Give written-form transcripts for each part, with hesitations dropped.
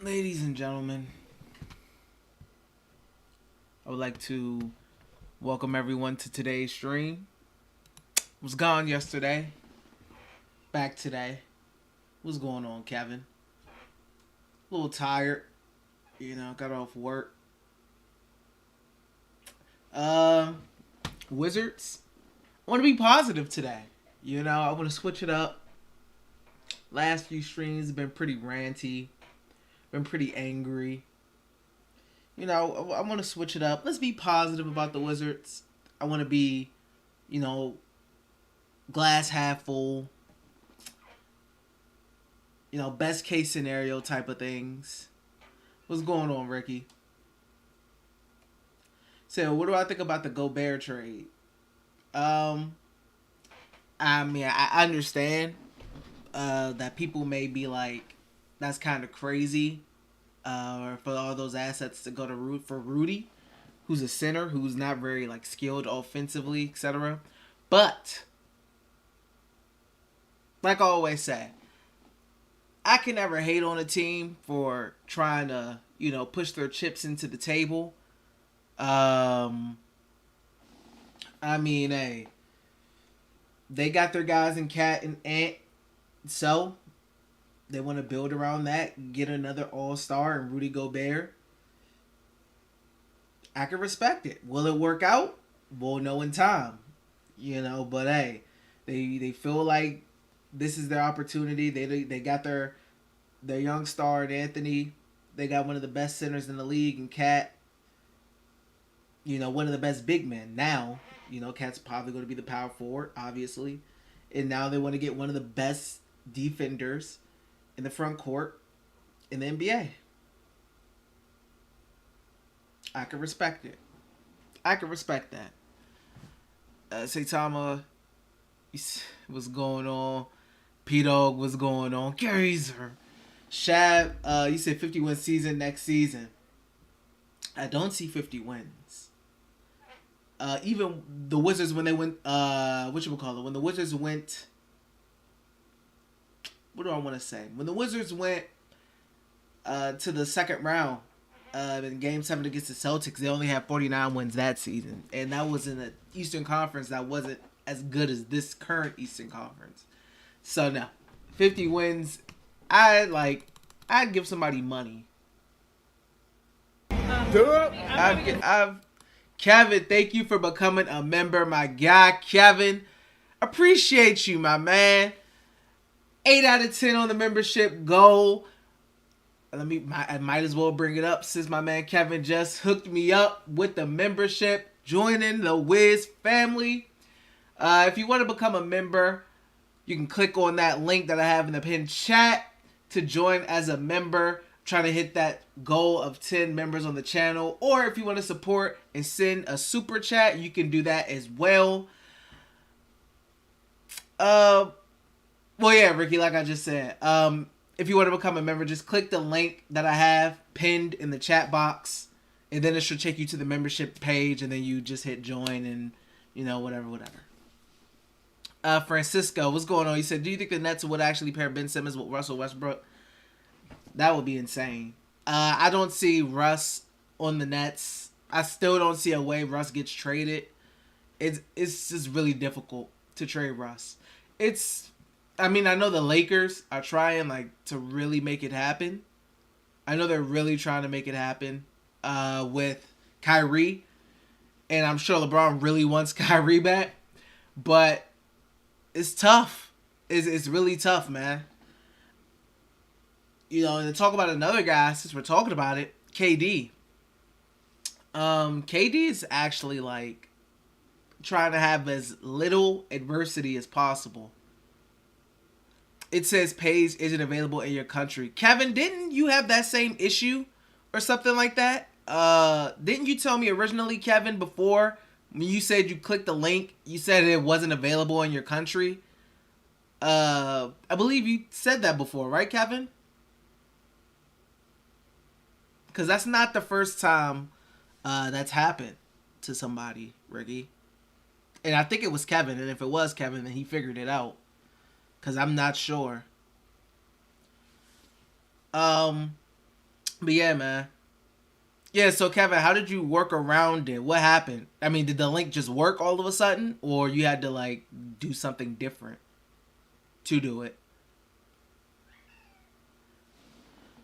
Ladies and gentlemen, I would like to welcome everyone to today's stream. Was gone yesterday, back today. What's going on, Kevin? A little tired, got off work. Uh, Wizards. I want to be positive today. I want to switch it up. Last few streams have been pretty ranty, been pretty angry. I want to switch it up. Let's be positive about the Wizards. I want to be, you know, glass half full, best case scenario type of things. What's going on, Ricky? So, what do I think about the Gobert trade? Um, I understand that people may be like, that's kind of crazy for all those assets to go to root for Rudy, who's a center, who's not very like skilled offensively, etc. But like I always say, I can never hate on a team for trying to, push their chips into the table. Um, hey, they got their guys in Cat and Ant, so they want to build around that, get another All-Star and Rudy Gobert. I can respect it. Will it work out? We'll know in time. But hey, they feel like this is their opportunity. They got their young star in Anthony. They got one of the best centers in the league in Cat. One of the best big men. Now, Cat's probably going to be the power forward, obviously. And now they want to get one of the best defenders in the front court in the NBA. I can respect it. I can respect that. Saitama, what's going on? P-Dog, what's going on? Gazer. Shab, you said 50-win season next season. I don't see 50 wins. Even the Wizards when they went, when the Wizards went, what do I want to say? When the Wizards went to the second round in Game 7 against the Celtics, they only had 49 wins that season. And that was in the Eastern Conference that wasn't as good as this current Eastern Conference. So, no. 50 wins, I'd give somebody money. Kevin, thank you for becoming a member, my guy. Kevin, appreciate you, my man. 8 out of 10 on the membership goal. I might as well bring it up since my man Kevin just hooked me up with the membership. Joining the Wiz family. If you want to become a member, you can click on that link that I have in the pinned chat to join as a member. Trying to hit that goal of 10 members on the channel. Or if you want to support and send a super chat, you can do that as well. Well, yeah, Ricky, like I just said, if you want to become a member, just click the link that I have pinned in the chat box, and then it should take you to the membership page, and then you just hit join and, whatever. Francisco, what's going on? He said, do you think the Nets would actually pair Ben Simmons with Russell Westbrook? That would be insane. I don't see Russ on the Nets. I still don't see a way Russ gets traded. It's just really difficult to trade Russ. I know the Lakers are trying to really make it happen. I know they're really trying to make it happen with Kyrie. And I'm sure LeBron really wants Kyrie back. But it's tough. It's really tough, man. And to talk about another guy, since we're talking about it, KD. KD is actually trying to have as little adversity as possible. It says Paige isn't available in your country. Kevin, didn't you have that same issue or something like that? Didn't you tell me originally, Kevin, before when you said you clicked the link, you said it wasn't available in your country? I believe you said that before, right, Kevin? Because that's not the first time that's happened to somebody, Ricky. And I think it was Kevin. And if it was Kevin, then he figured it out. Because I'm not sure. But yeah, man. Yeah, so Kevin, how did you work around it? What happened? I mean, did the link just work all of a sudden, or you had to like do something different to do it?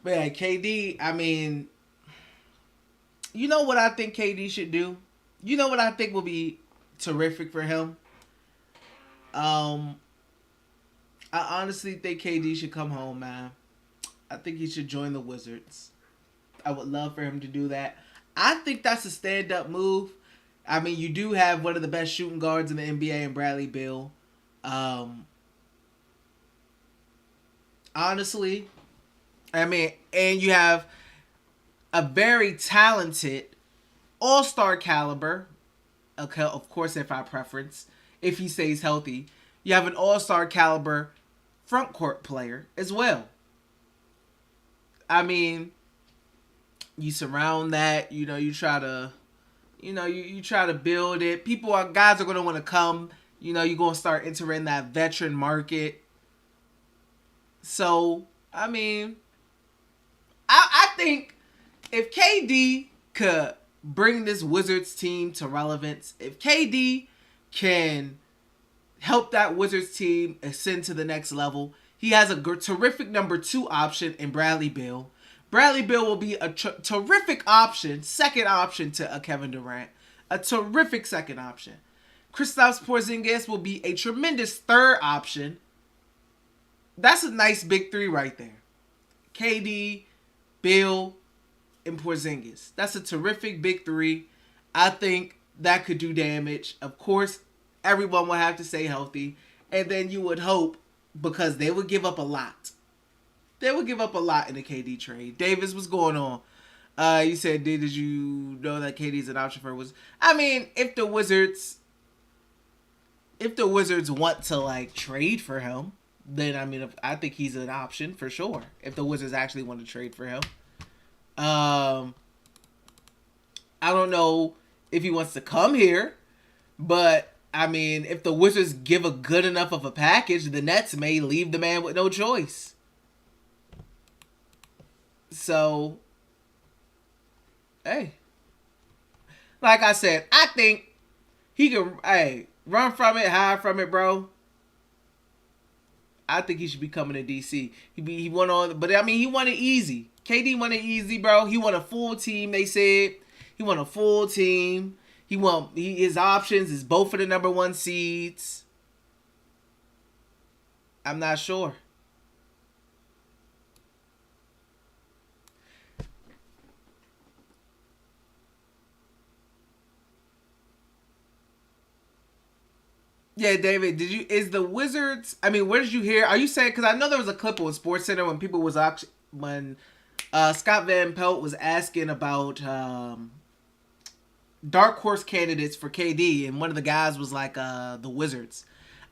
But yeah, KD, I mean, you know what I think KD should do? You know what I think will be terrific for him? Um, I honestly think KD should come home, man. I think he should join the Wizards. I would love for him to do that. I think that's a stand up move. I mean, you do have one of the best shooting guards in the NBA in Bradley Beal. Um, honestly, I mean, and you have a very talented all star caliber. Okay, of course, if I preference, if he stays healthy, you have an all star caliber front court player as well. I mean, you surround that. You try to, you try to build it. Guys are gonna want to come. You're gonna start entering that veteran market. So I mean, I think if KD could bring this Wizards team to relevance, if KD can help that Wizards team ascend to the next level, he has a terrific number two option in Bradley Beal. Bradley Beal will be a terrific option, second option to a Kevin Durant. A terrific second option. Kristaps Porzingis will be a tremendous third option. That's a nice big three right there. KD, Bill, and Porzingis. That's a terrific big three. I think that could do damage. Of course, everyone will have to stay healthy. And then you would hope, because they would give up a lot. They would give up a lot in the KD trade. Davis, what's going on? You said, did you know that KD's an option for was? I mean, if the Wizards want to like trade for him, then I mean, I think he's an option for sure. If the Wizards actually want to trade for him, I don't know if he wants to come here, but I mean, if the Wizards give a good enough of a package, the Nets may leave the man with no choice. So, hey, like I said, I think he can. Hey, run from it, hide from it, bro. I think he should be coming to DC. He won on, but I mean, he won it easy. KD won it easy, bro. He won a full team. They said he won a full team. His options is both for the number one seeds. I'm not sure. Yeah, David, is the Wizards? I mean, where did you hear? Are you saying? Because I know there was a clip on Sports Center when people was actually when Scott Van Pelt was asking about dark horse candidates for KD, and one of the guys was like the Wizards.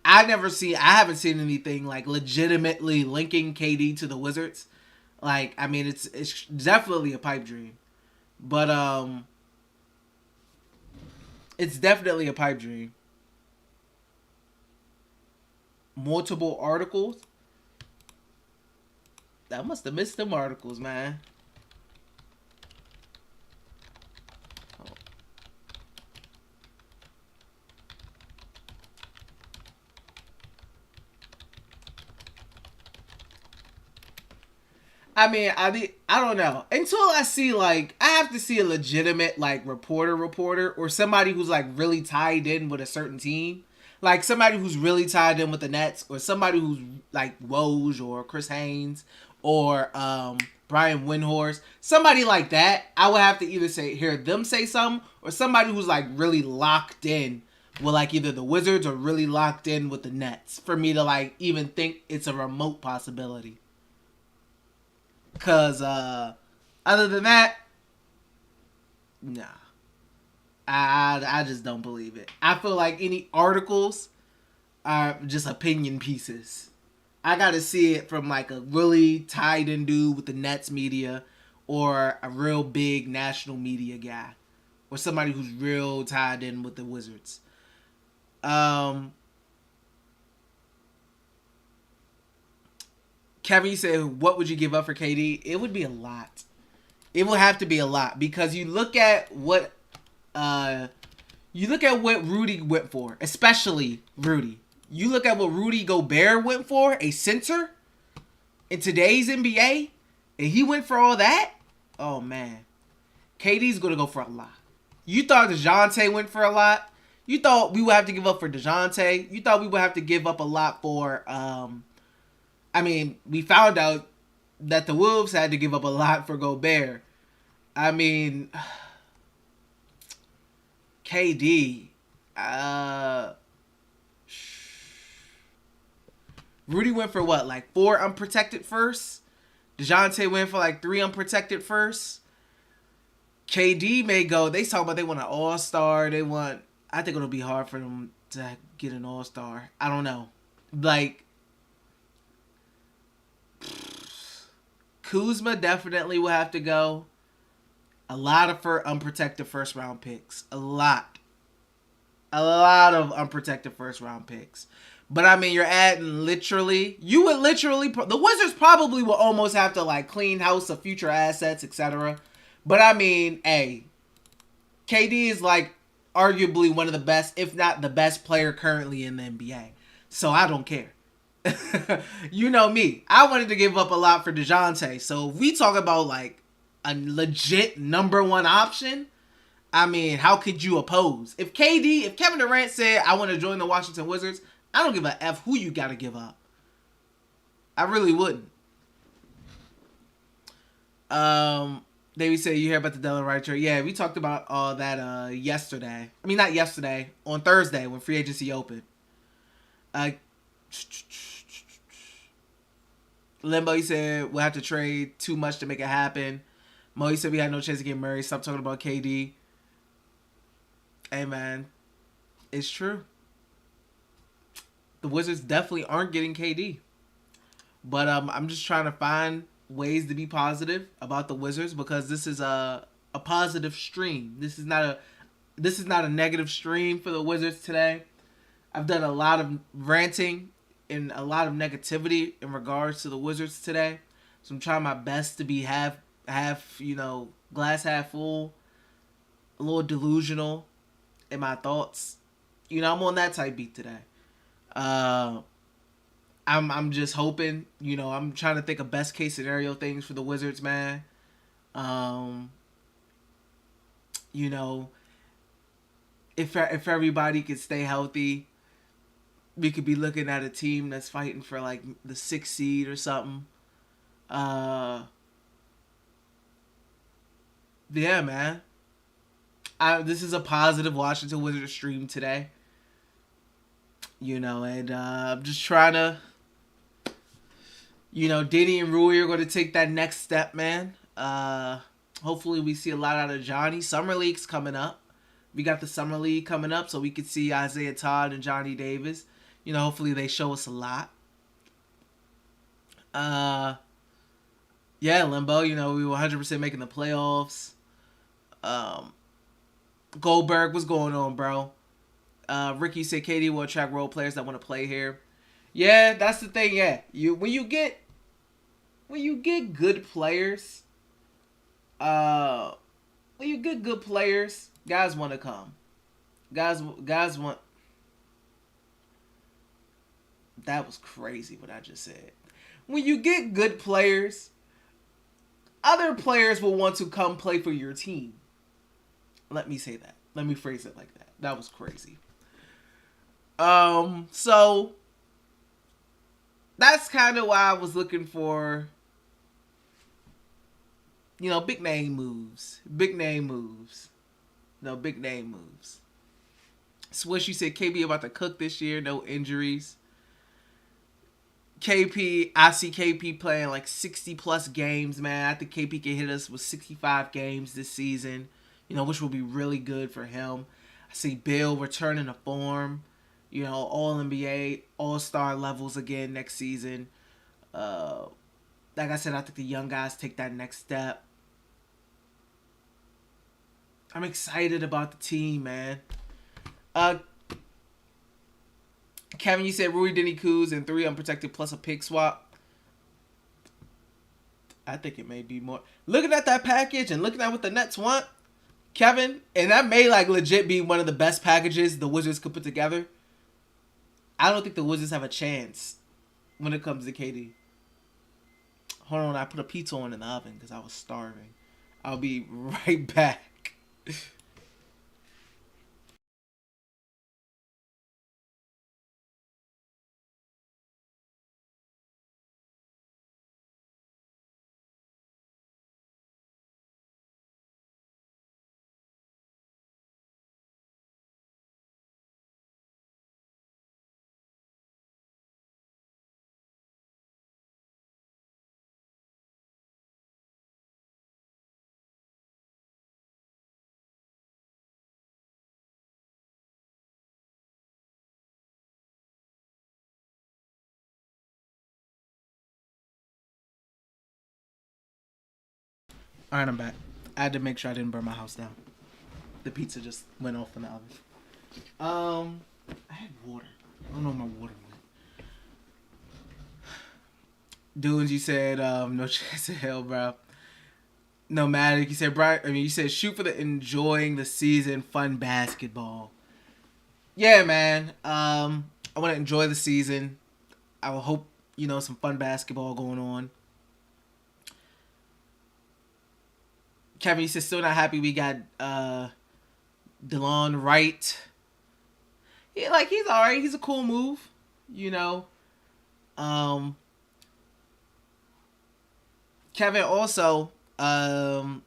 I haven't seen anything like legitimately linking KD to the Wizards. Like, I mean, it's definitely a pipe dream, but it's definitely a pipe dream. Multiple articles. I must have missed them articles, man. I mean, I don't know. Until I see like I have to see a legitimate like reporter or somebody who's like really tied in with a certain team. Like somebody who's really tied in with the Nets, or somebody who's like Woj or Chris Haynes or Brian Windhorst, somebody like that. I would have to either hear them say something, or somebody who's like really locked in with like either the Wizards or really locked in with the Nets for me to like even think it's a remote possibility. Cause other than that, nah. I just don't believe it. I feel like any articles are just opinion pieces. I gotta see it from like a really tied in dude with the Nets media, or a real big national media guy, or somebody who's real tied in with the Wizards. Um, Kevin, you said, what would you give up for KD? It would be a lot. It will have to be a lot because you look at what Rudy went for, especially Rudy. You look at what Rudy Gobert went for, a center in today's NBA, and he went for all that. Oh man, KD's gonna go for a lot. You thought DeJounte went for a lot. You thought we would have to give up for DeJounte. You thought we would have to give up a lot for. We found out that the Wolves had to give up a lot for Gobert. I mean, KD. Rudy went for what, like 4 unprotected firsts? DeJounte went for like 3 unprotected firsts. KD may go. They talk about they want an all-star. I think it'll be hard for them to get an all-star. I don't know. Like, Kuzma definitely will have to go. A lot of unprotected first-round picks. A lot of unprotected first-round picks. But, I mean, you're adding the Wizards probably will almost have to, like, clean house of future assets, etc. But, I mean, hey, KD is, like, arguably one of the best, if not the best player currently in the NBA. So, I don't care. You know me. I wanted to give up a lot for DeJounte. So, if we talk about, like, a legit number one option, I mean, how could you oppose? If Kevin Durant said, I want to join the Washington Wizards, I don't give a F who you got to give up. I really wouldn't. They say you hear about the Dylan Wright trade. Yeah, we talked about all that yesterday. I mean, not yesterday. On Thursday when free agency opened. Limbo, he said, we'll have to trade too much to make it happen. Mo, he said we had no chance to get Murray. Stop talking about KD. Hey, man. It's true. The Wizards definitely aren't getting KD. But I'm just trying to find ways to be positive about the Wizards because this is a positive stream. This is not a negative stream for the Wizards today. I've done a lot of ranting and a lot of negativity in regards to the Wizards today. So I'm trying my best to be half glass half full, a little delusional in my thoughts. I'm on that type beat today. I'm just hoping, I'm trying to think of best case scenario things for the Wizards, man. If everybody could stay healthy, we could be looking at a team that's fighting for like the 6th seed or something. Yeah, man. This is a positive Washington Wizards stream today. And I'm just trying to, Diddy and Rui are going to take that next step, man. Hopefully we see a lot out of Johnny. Summer League's coming up. We got the Summer League coming up, so we could see Isaiah Todd and Johnny Davis. Hopefully they show us a lot. Yeah, Limbo, we were 100% making the playoffs. Goldberg, what's going on, bro? Ricky said KD will attract role players that want to play here. Yeah, that's the thing. Yeah, when you get good players, guys want to come. Guys want. That was crazy what I just said. When you get good players, other players will want to come play for your team. Let me say that. Let me phrase it like that. That was crazy. So that's kind of why I was looking for, big name moves. Big name moves. Swish, you said KB about to cook this year. No injuries. KP, I see KP playing like 60 plus games, man. I think KP can hit us with 65 games this season, which will be really good for him. I see Bill returning to form, all NBA, all-star levels again next season. Like I said, I think the young guys take that next step. I'm excited about the team, man. Kevin, you said Rui, Denny, Kuz, and 3 unprotected plus a pick swap. I think it may be more. Looking at that package and looking at what the Nets want, Kevin, and that may like legit be one of the best packages the Wizards could put together. I don't think the Wizards have a chance when it comes to KD. Hold on, I put a pizza on in the oven because I was starving. I'll be right back. All right, I'm back. I had to make sure I didn't burn my house down. The pizza just went off in the oven. I had water. I don't know where my water went. Dudes, you said no chance in hell, bro. Nomadic, you said Brian. I mean, you said shoot for the enjoying the season, fun basketball. Yeah, man. I want to enjoy the season. I will hope some fun basketball going on. Kevin, you said still not happy we got DeLon Wright. He's all right. He's a cool move, Kevin, also, because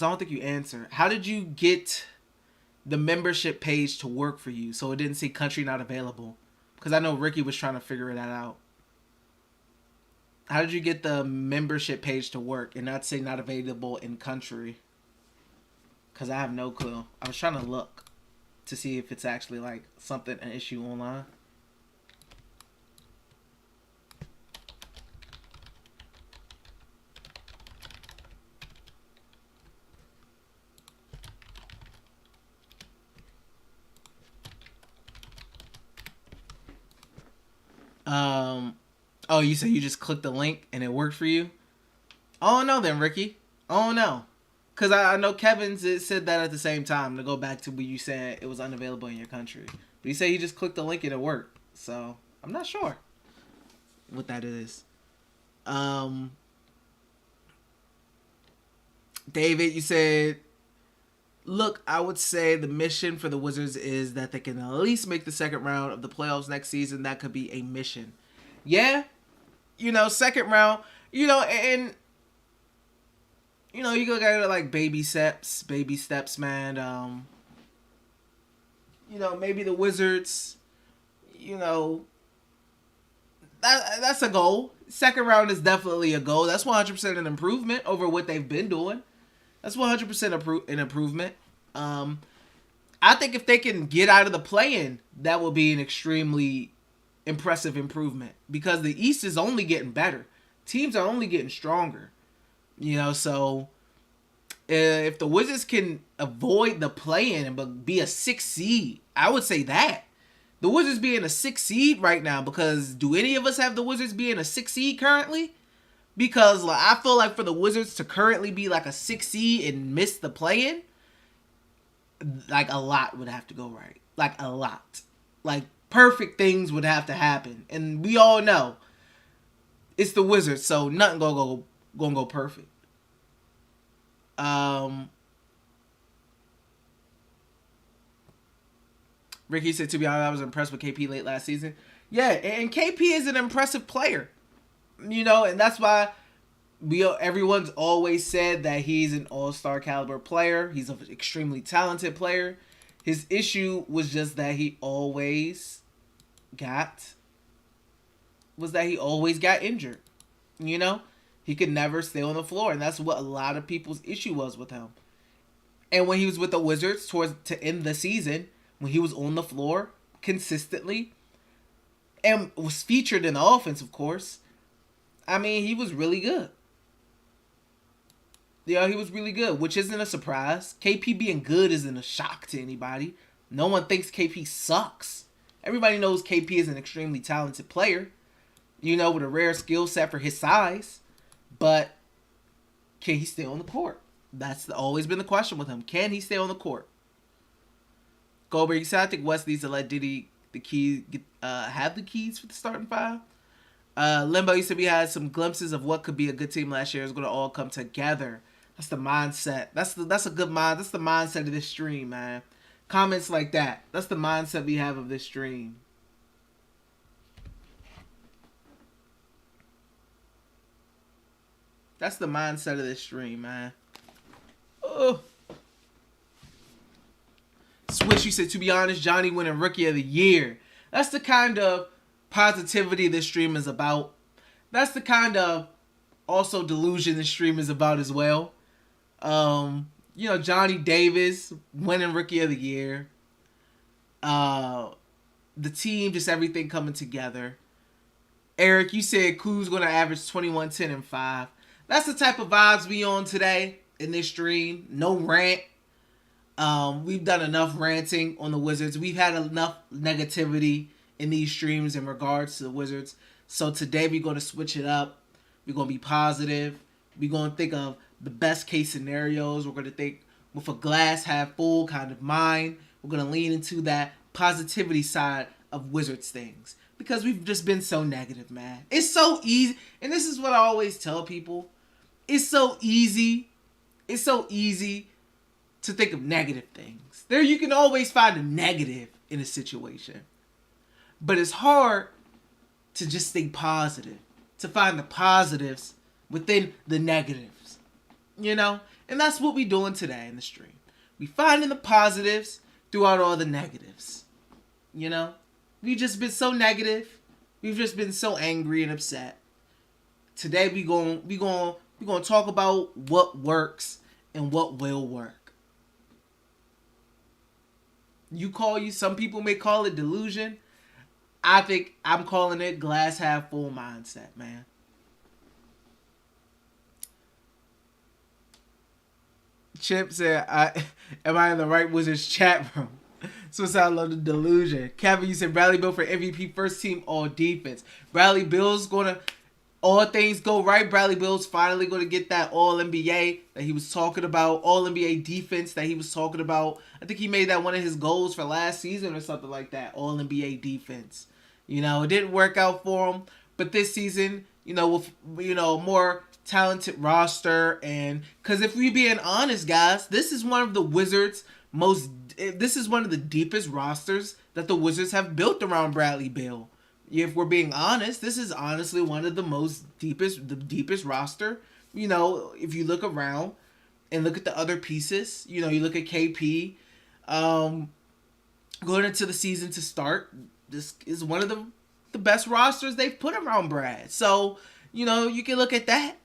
I don't think you answered. How did you get the membership page to work for you so it didn't say country not available? Because I know Ricky was trying to figure that out. How did you get the membership page to work and not say not available in country? Because I have no clue. I was trying to look to see if it's actually like something, an issue online. Oh, you said you just clicked the link and it worked for you? Oh no, then Ricky. Oh no, because I know Kevin's it said that at the same time to go back to what you said it was unavailable in your country. But you say you just clicked the link and it worked. So I'm not sure what that is. David, you said, look, I would say the mission for the Wizards is that they can at least make the second round of the playoffs next season. That could be a mission. Yeah, second round, and you gotta like baby steps, man. Maybe the Wizards, that's a goal. Second round is definitely a goal. That's 100% an improvement over what they've been doing. That's 100% an improvement. I think if they can get out of the play-in, that will be an extremely impressive improvement because the East is only getting better. Teams are only getting stronger. So if the Wizards can avoid the play-in but be a 6 seed, I would say that. The Wizards being a 6 seed right now, because do any of us have the Wizards being a 6 seed currently? Because I feel like for the Wizards to currently be like a 6 seed and miss the play-in, like a lot would have to go right. Like a lot. Like perfect things would have to happen. And we all know it's the Wizards, so nothing gonna go perfect. Ricky said, to be honest, I was impressed with KP late last season. Yeah, and KP is an impressive player. And that's why everyone's always said that he's an all-star caliber player. He's an extremely talented player. His issue was just that he always got injured. He could never stay on the floor, and that's what a lot of people's issue was with him. And when he was with the Wizards to end the season, when he was on the floor consistently and was featured in the offense, of course, I mean, he was really good. He was really good, which isn't a surprise. KP being good isn't a shock to anybody. No one thinks KP sucks. Everybody knows KP is an extremely talented player, with a rare skill set for his size. But can he stay on the court? That's always been the question with him. Can he stay on the court? Gobert, you said I think West needs to let Diddy have the keys for the starting five. Limbo, you said we had some glimpses of what could be a good team last year. It's going to all come together. That's the mindset. That's a good mind. That's the mindset of this stream, man. Comments like that. That's the mindset we have of this stream. That's the mindset of this stream, man. Oh. Swish, you said, to be honest, Johnny winning Rookie of the Year. That's the kind of positivity this stream is about. That's the kind of also delusion this stream is about as well. Johnny Davis winning Rookie of the Year. The team, just everything coming together. Eric, you said Kuz going to average 21, 10, and 5. That's the type of vibes we on today in this stream. No rant. We've done enough ranting on the Wizards. We've had enough negativity in these streams in regards to the Wizards. So today we're going to switch it up. We're going to be positive. We're going to think of the best case scenarios. We're going to think with a glass half full kind of mind. We're going to lean into that positivity side of Wizards things. Because we've just been so negative, man. It's so easy. And this is what I always tell people. It's so easy. It's so easy to think of negative things. There you can always find a negative in a situation. But it's hard to just think positive. To find the positives within the negatives. You know? And that's what we're doing today in the stream. We finding the positives throughout all the negatives. You know? We've just been so negative. We've just been so angry and upset. Today we gonna talk about what works and what will work. Some people may call it delusion. I think I'm calling it glass half full mindset, man. Chip said, am I in the right Wizards chat room? So I love the delusion. Kevin, you said Bradley Beal for MVP, first team all defense. Bradley Beal's gonna, all things go right, Bradley Beal's finally gonna get that all NBA that he was talking about, all NBA defense that he was talking about. I think he made that one of his goals for last season or something like that, all NBA defense. It didn't work out for him, but this season, with more talented roster, and because if we being honest, guys, this is one of the Wizards' this is one of the deepest rosters that the Wizards have built around Bradley Beal. If we're being honest, this is honestly one of the deepest roster. If you look around and look at the other pieces, you look at KP, going into the season to start, this is one of the best rosters they've put around Brad. So, you can look at that.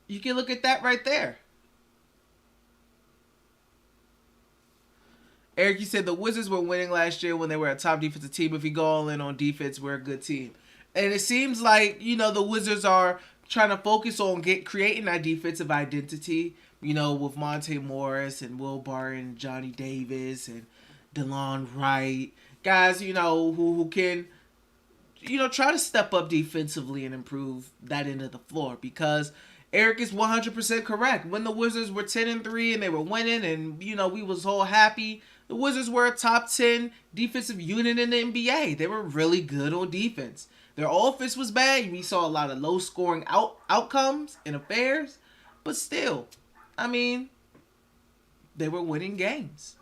You can look at that right there. Eric, you said the Wizards were winning last year when they were a top defensive team. If you go all in on defense, we're a good team. And it seems like, the Wizards are trying to focus on creating that defensive identity, with Monte Morris and Will Barton, Johnny Davis, and DeLon Wright. Guys, who can, try to step up defensively and improve that end of the floor. Because Eric is 100% correct. When the Wizards were 10-3 and they were winning and, we was all happy, the Wizards were a top 10 defensive unit in the NBA. They were really good on defense. Their offense was bad. We saw a lot of low-scoring outcomes and affairs. But still, they were winning games.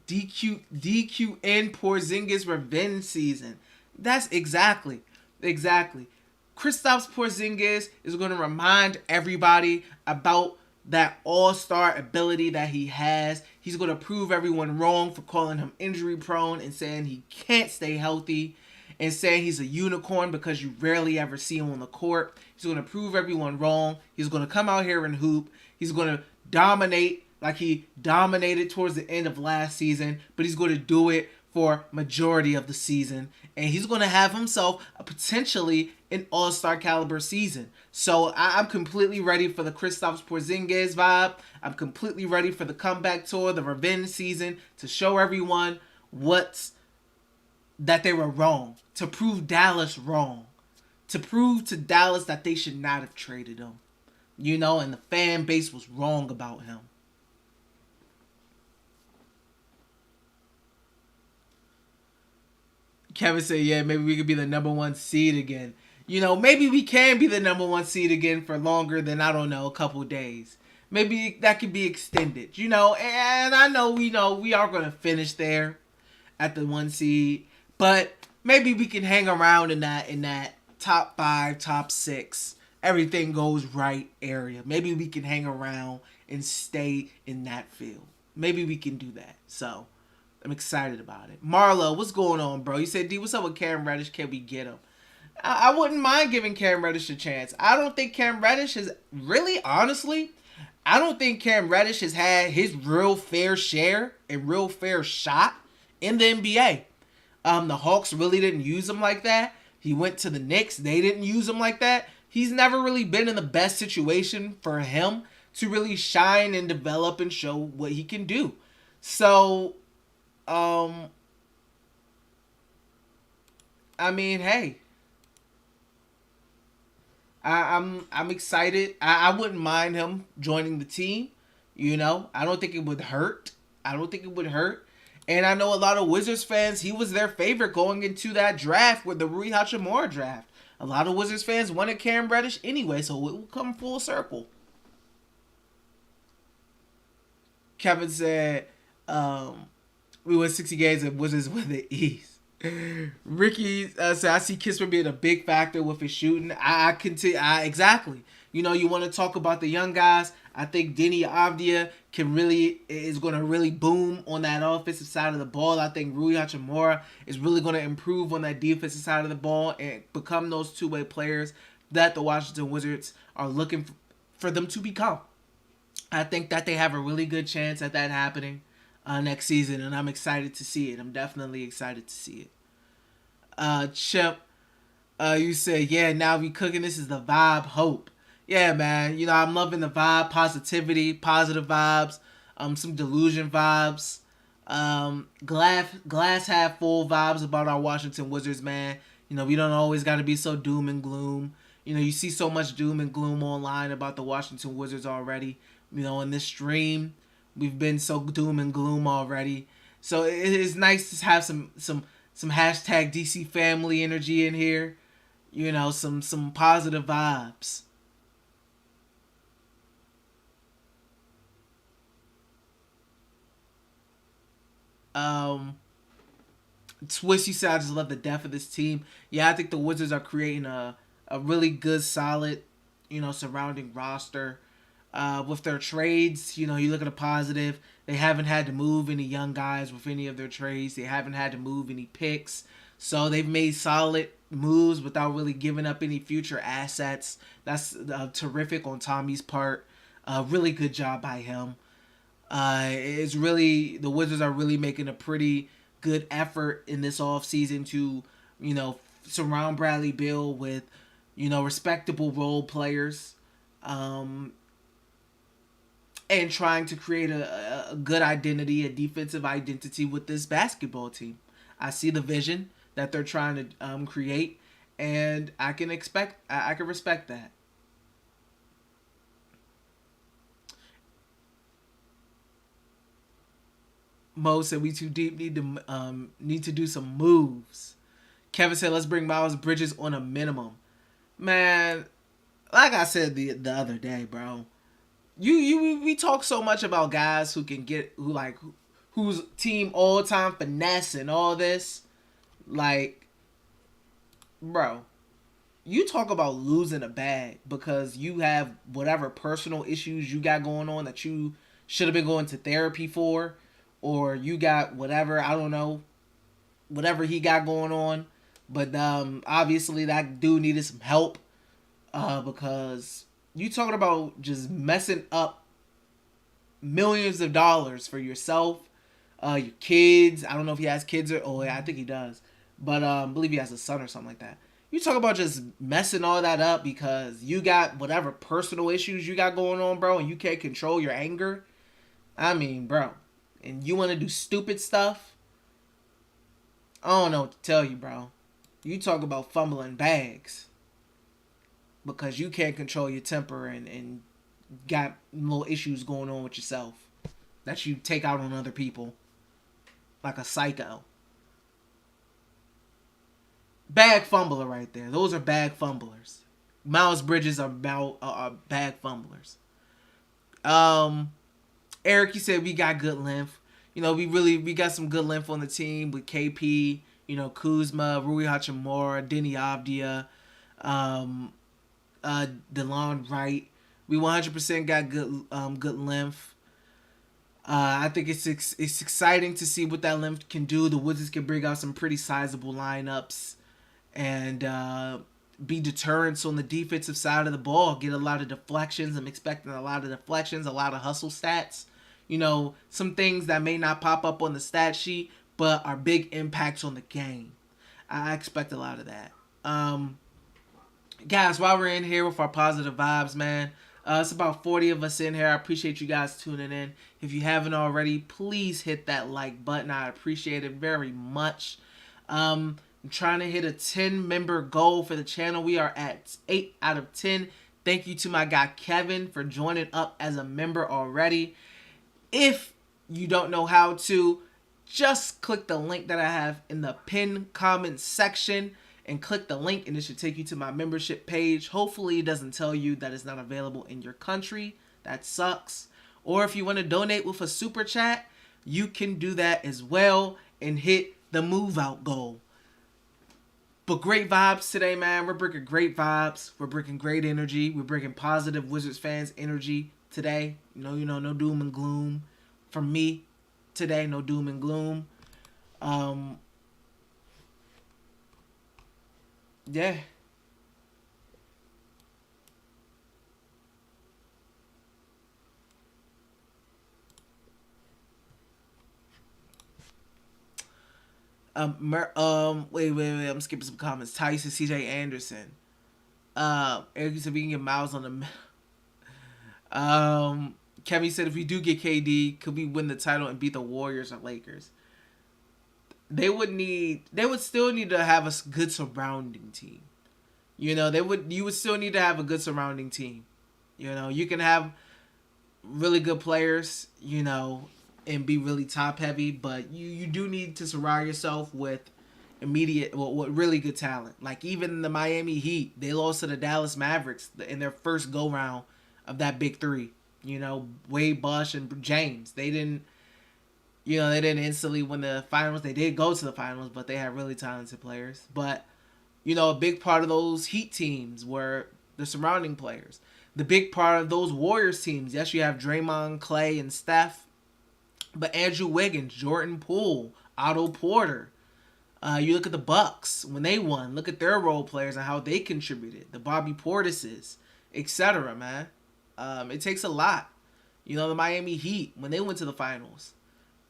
DQN Porzingis revenge season. That's exactly. Kristaps Porzingis is going to remind everybody about that all-star ability that he has. He's going to prove everyone wrong for calling him injury-prone and saying he can't stay healthy and saying he's a unicorn because you rarely ever see him on the court. He's going to prove everyone wrong. He's going to come out here and hoop. He's going to dominate like he dominated towards the end of last season, but he's going to do it for majority of the season, and he's going to have himself potentially an all-star caliber season. So I'm completely ready for the Kristaps Porzingis vibe. I'm completely ready for the comeback tour, the revenge season, to show everyone what's that they were wrong, to prove Dallas wrong, to prove to Dallas that they should not have traded him. And the fan base was wrong about him. Kevin said, yeah, maybe we could be the number one seed again. Maybe we can be the number one seed again for longer than, I don't know, a couple days. Maybe that could be extended, and I know we are going to finish there at the one seed, but maybe we can hang around in that top 5, top 6, everything goes right area. Maybe we can hang around and stay in that field. Maybe we can do that. So I'm excited about it. Marlo, what's going on, bro? You said, D, what's up with Cam Reddish? Can we get him? I wouldn't mind giving Cam Reddish a chance. I don't think Cam Reddish has really, honestly, I don't think Cam Reddish has had his real fair share and real fair shot in the NBA. The Hawks really didn't use him like that. He went to the Knicks. They didn't use him like that. He's never really been in the best situation for him to really shine and develop and show what he can do. So, I mean, hey, I'm excited. I wouldn't mind him joining the team. I don't think it would hurt. And I know a lot of Wizards fans, he was their favorite going into that draft with the Rui Hachimura draft. A lot of Wizards fans wanted Cam Reddish anyway, so it will come full circle. Kevin said, we won 60 games and Wizards win the East. Ricky said, I see Kisper being a big factor with his shooting. I continue. Exactly. You want to talk about the young guys. I think Denny Avdia is going to really boom on that offensive side of the ball. I think Rui Hachimura is really going to improve on that defensive side of the ball and become those two-way players that the Washington Wizards are looking for them to become. I think that they have a really good chance at that happening next season, and I'm excited to see it. I'm definitely excited to see it. Chip, you say, yeah, now we cooking. This is the vibe, hope. Yeah, man. I'm loving the vibe, positivity, positive vibes, some delusion vibes, glass half full vibes about our Washington Wizards, man. We don't always got to be so doom and gloom. You see so much doom and gloom online about the Washington Wizards already. In this stream, we've been so doom and gloom already. So it is nice to have some hashtag DC family energy in here. Some positive vibes. Twist, you said, I just love the depth of this team. Yeah, I think the Wizards are creating a really good, solid, surrounding roster. With their trades, you look at a positive. They haven't had to move any young guys with any of their trades. They haven't had to move any picks. So they've made solid moves without really giving up any future assets. That's terrific on Tommy's part. Really good job by him. It's really, the Wizards are really making a pretty good effort in this offseason to, surround Bradley Beal with, respectable role players. And trying to create a good identity, a defensive identity with this basketball team. I see the vision that they're trying to create, and I can respect that. Mo said we too deep, need to do some moves. Kevin said let's bring Miles Bridges on a minimum. Man, like I said the other day, bro. We talk so much about guys whose team all time finesse and all this. Like, bro, you talk about losing a bag because you have whatever personal issues you got going on that you should have been going to therapy for, or you got whatever, I don't know, whatever he got going on. But obviously that dude needed some help because you talking about just messing up millions of dollars for yourself, your kids. I don't know if he has kids or yeah, I think he does. But I believe he has a son or something like that. You talk about just messing all that up because you got whatever personal issues you got going on, bro, and you can't control your anger. I mean, bro, and you want to do stupid stuff. I don't know what to tell you, bro. You talk about fumbling bags because you can't control your temper and got little issues going on with yourself that you take out on other people like a psycho. Bag fumbler right there. Those are bag fumblers. Miles Bridges are bag fumblers. Um, Eric, you said we got good length. You know, we got some good length on the team with KP. You know, Kuzma, Rui Hachimura, Denny Avdia, um, DeLon Wright. We 100% got good length. I think it's exciting to see what that length can do. The Wizards can bring out some pretty sizable lineups and be deterrents on the defensive side of the ball. Get a lot of deflections. I'm expecting a lot of deflections, a lot of hustle stats. You know, some things that may not pop up on the stat sheet, but are big impacts on the game. I expect a lot of that. Guys, while we're in here with our positive vibes, man, it's about 40 of us in here. I appreciate you guys tuning in. If you haven't already, please hit that like button. I appreciate it very much. I'm trying to hit a 10-member goal for the channel. We are at 8 out of 10. Thank you to my guy Kevin for joining up as a member already. If you don't know how to, just click the link that I have in the pinned comment section and click the link and it should take you to my membership page. Hopefully it doesn't tell you that it's not available in your country. That sucks. Or if you want to donate with a super chat, you can do that as well and hit the move out goal. But great vibes today, man. We're bringing great vibes. We're bringing great energy. We're bringing positive Wizards fans energy today. No doom and gloom from me today. No doom and gloom. Yeah. Wait. I'm skipping some comments. Tyson, CJ Anderson. Eric said we can get Miles on the. Kevin said if we do get KD, could we win the title and beat the Warriors or Lakers? They would still need to have a good surrounding team. You know, you would still need to have a good surrounding team. You know, you can have really good players, you know, and be really top heavy, but you do need to surround yourself with with really good talent. Like even the Miami Heat, they lost to the Dallas Mavericks in their first go round of that big three. You know, Wade, Bush, and James. They didn't instantly win the finals. They did go to the finals, but they had really talented players. But, you know, a big part of those Heat teams were the surrounding players. The big part of those Warriors teams, yes, you have Draymond, Clay, and Steph, but Andrew Wiggins, Jordan Poole, Otto Porter. You look at the Bucks when they won. Look at their role players and how they contributed. The Bobby Portises, etc. Man, it takes a lot. You know, the Miami Heat when they went to the finals,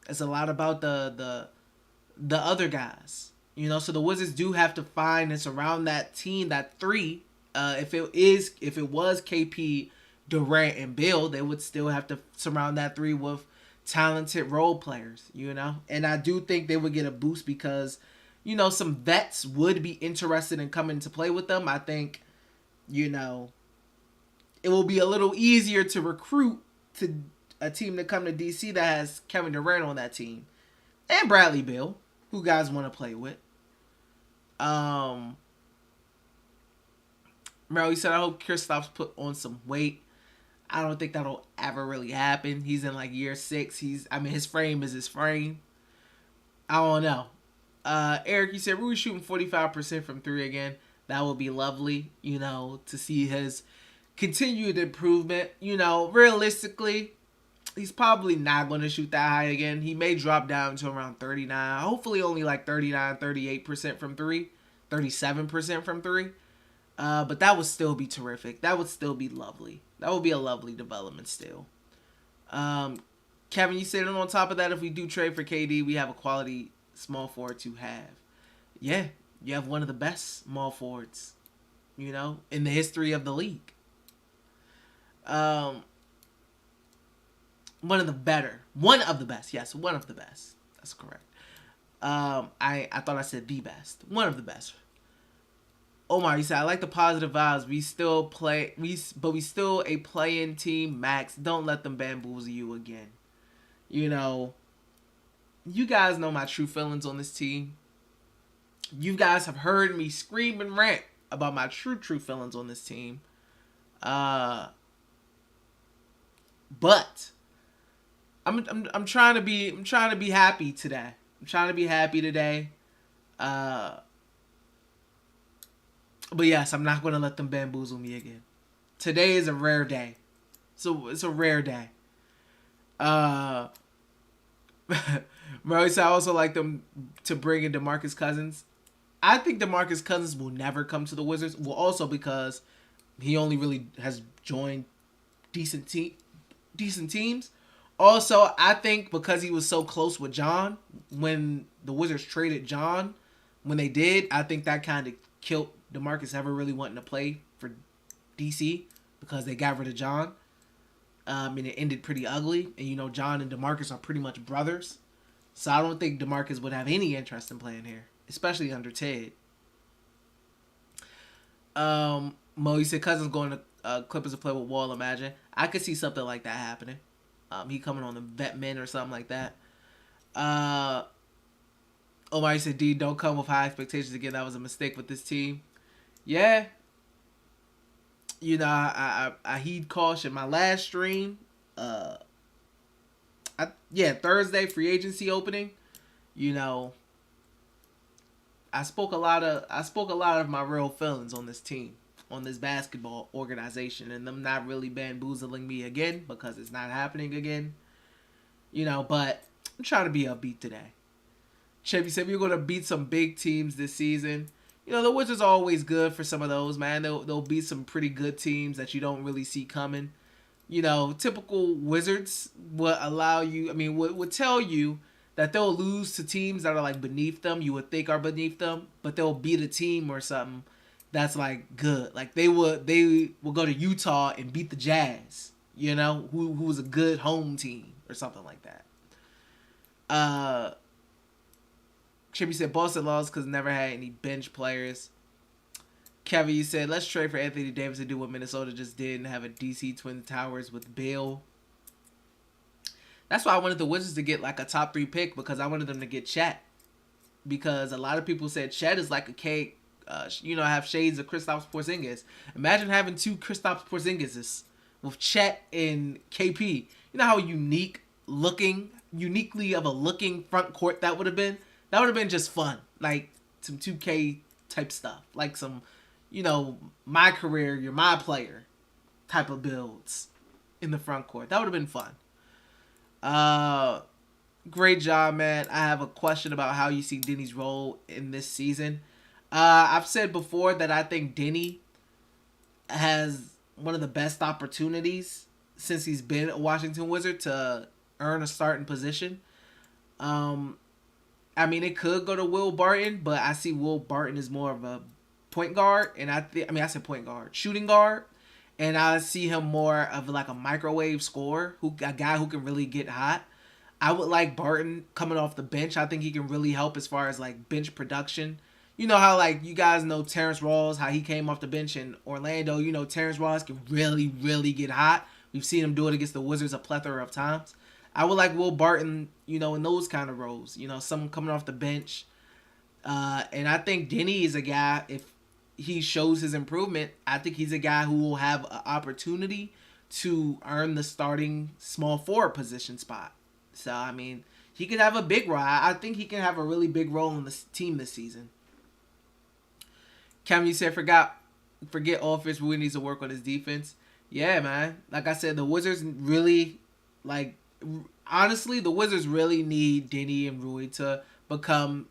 it's a lot about the other guys. You know, so the Wizards do have to find and surround that team, that three. If it was KP, Durant, and Bill, they would still have to surround that three with talented role players, you know? And I do think they would get a boost because, you know, some vets would be interested in coming to play with them. I think, you know, it will be a little easier to recruit to a team to come to DC that has Kevin Durant on that team. And Bradley Beal, who guys want to play with. Mel, he said, I hope Kristaps put on some weight. I don't think that'll ever really happen. He's in like year 6. His frame is his frame. I don't know. Eric, you said Rui's shooting 45% from 3 again. That would be lovely, you know, to see his continued improvement. You know, realistically, he's probably not going to shoot that high again. He may drop down to around 39. Hopefully only like 39, 38% from 3. 37% from 3. But that would still be terrific. That would still be lovely. That would be a lovely development still. Kevin, you said on top of that, if we do trade for KD, we have a quality small forward to have. Yeah, you have one of the best small forwards, you know, in the history of the league. One of the best. Yes, one of the best. That's correct. I thought I said the best, one of the best. Omar, you said I like the positive vibes. We still play, but we still a play-in team. Max, don't let them bamboozle you again. You know, you guys know my true feelings on this team. You guys have heard me scream and rant about my true feelings on this team. But I'm trying to be happy today. I'm trying to be happy today. But yes, I'm not going to let them bamboozle me again. Today is a rare day. So it's a rare day. Murray said I also like them to bring in DeMarcus Cousins. I think DeMarcus Cousins will never come to the Wizards. Well, also because he only really has joined decent teams. Also, I think because he was so close with John when the Wizards traded John, when they did, I think that kind of killed DeMarcus ever really wanting to play for DC because they got rid of John. And it ended pretty ugly. And you know, John and DeMarcus are pretty much brothers. So I don't think DeMarcus would have any interest in playing here, especially under Ted. Mo, you said Cousins going to Clippers to play with Wall. Imagine I could see something like that happening. He coming on the vet men or something like that. Omar said, D, don't come with high expectations again. That was a mistake with this team. Yeah. You know, I heed caution. My last stream, Thursday free agency opening. You know, I spoke a lot of my real feelings on this team, on this basketball organization, and them not really bamboozling me again because it's not happening again. You know, but I'm trying to be upbeat today. Chevy said we're going to beat some big teams this season. You know, the Wizards are always good for some of those, man. They'll beat some pretty good teams that you don't really see coming. You know, typical Wizards would would tell you that they'll lose to teams that are like beneath them, you would think are beneath them, but they'll beat a team or something that's like good. Like they will go to Utah and beat the Jazz, you know, who was a good home team or something like that. Chippy said Boston lost because never had any bench players. Kevin, you said let's trade for Anthony Davis to do what Minnesota just did and have a DC Twin Towers with Bill. That's why I wanted the Wizards to get like a top 3 pick, because I wanted them to get Chet. Because a lot of people said Chet is like a cake, have shades of Kristaps Porzingis. Imagine having 2 Kristaps Porzingises with Chet and KP. You know how uniquely of a looking front court that would have been? That would have been just fun. Like some 2K type stuff. Like some, my career, you're my player type of builds in the front court. That would have been fun. Great job, man. I have a question about how you see Denny's role in this season. I've said before that I think Denny has one of the best opportunities since he's been a Washington Wizard to earn a starting position. It could go to Will Barton, but I see Will Barton as more of a point guard, and I said point guard, shooting guard, and I see him more of like a microwave scorer, a guy who can really get hot. I would like Barton coming off the bench. I think he can really help as far as like bench production. You know how like you guys know Terrence Ross, how he came off the bench in Orlando. You know Terrence Ross can really, really get hot. We've seen him do it against the Wizards a plethora of times. I would like Will Barton, in those kind of roles. Someone coming off the bench. And I think Denny is a guy, if he shows his improvement, I think he's a guy who will have an opportunity to earn the starting small forward position spot. So, he could have a big role. I think he can have a really big role in the team this season. Cam, you said forget offense, Rui needs to work on his defense. Yeah, man. Like I said, the Wizards really, honestly, the Wizards really need Denny and Rui to become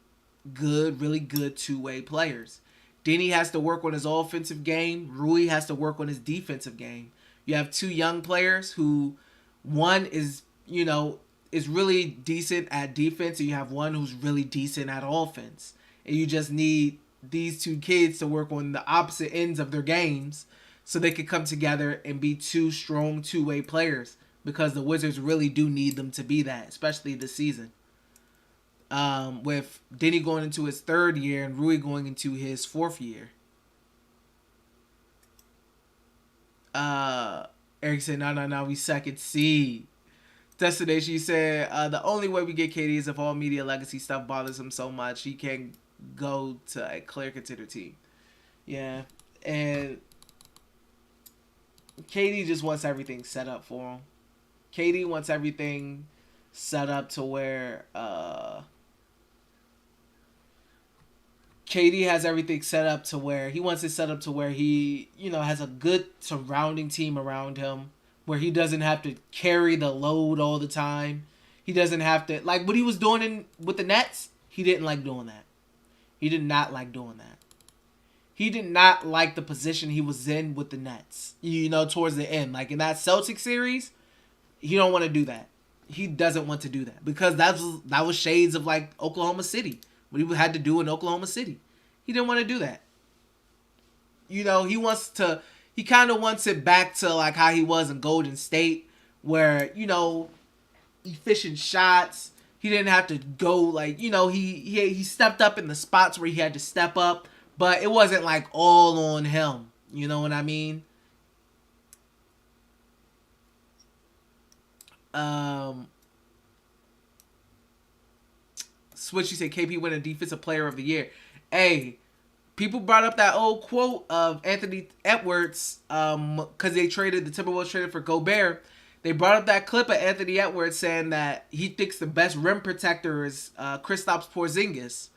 really good two-way players. Denny has to work on his offensive game. Rui has to work on his defensive game. You have 2 young players who, one is, is really decent at defense, and you have one who's really decent at offense. And you just need these 2 kids to work on the opposite ends of their games so they can come together and be 2 strong two-way players, because the Wizards really do need them to be that, especially this season. with Denny going into his third year and Rui going into his fourth year. Eric said, no, we second seed. Destination, he said, the only way we get KD is if all media legacy stuff bothers him so much he can't go to a clear contender team. Yeah, and KD just wants everything set up for him. KD wants everything set up to where KD has everything set up to where he wants it set up to where he, has a good surrounding team around him, where he doesn't have to carry the load all the time. He doesn't have to, like what he was doing with the Nets, he didn't like doing that. He did not like doing that. He did not like the position he was in with the Nets, towards the end. Like in that Celtics series, he don't want to do that. He doesn't want to do that because that was shades of like Oklahoma City. What he had to do in Oklahoma City. He didn't want to do that. He kind of wants it back to like how he was in Golden State where, efficient shots. He didn't have to go like, he stepped up in the spots where he had to step up, but it wasn't like all on him. You know what I mean? Switchy said KP win a defensive player of the year. Hey, people brought up that old quote of Anthony Edwards because the Timberwolves traded for Gobert. They brought up that clip of Anthony Edwards saying that he thinks the best rim protector is Kristaps Porzingis.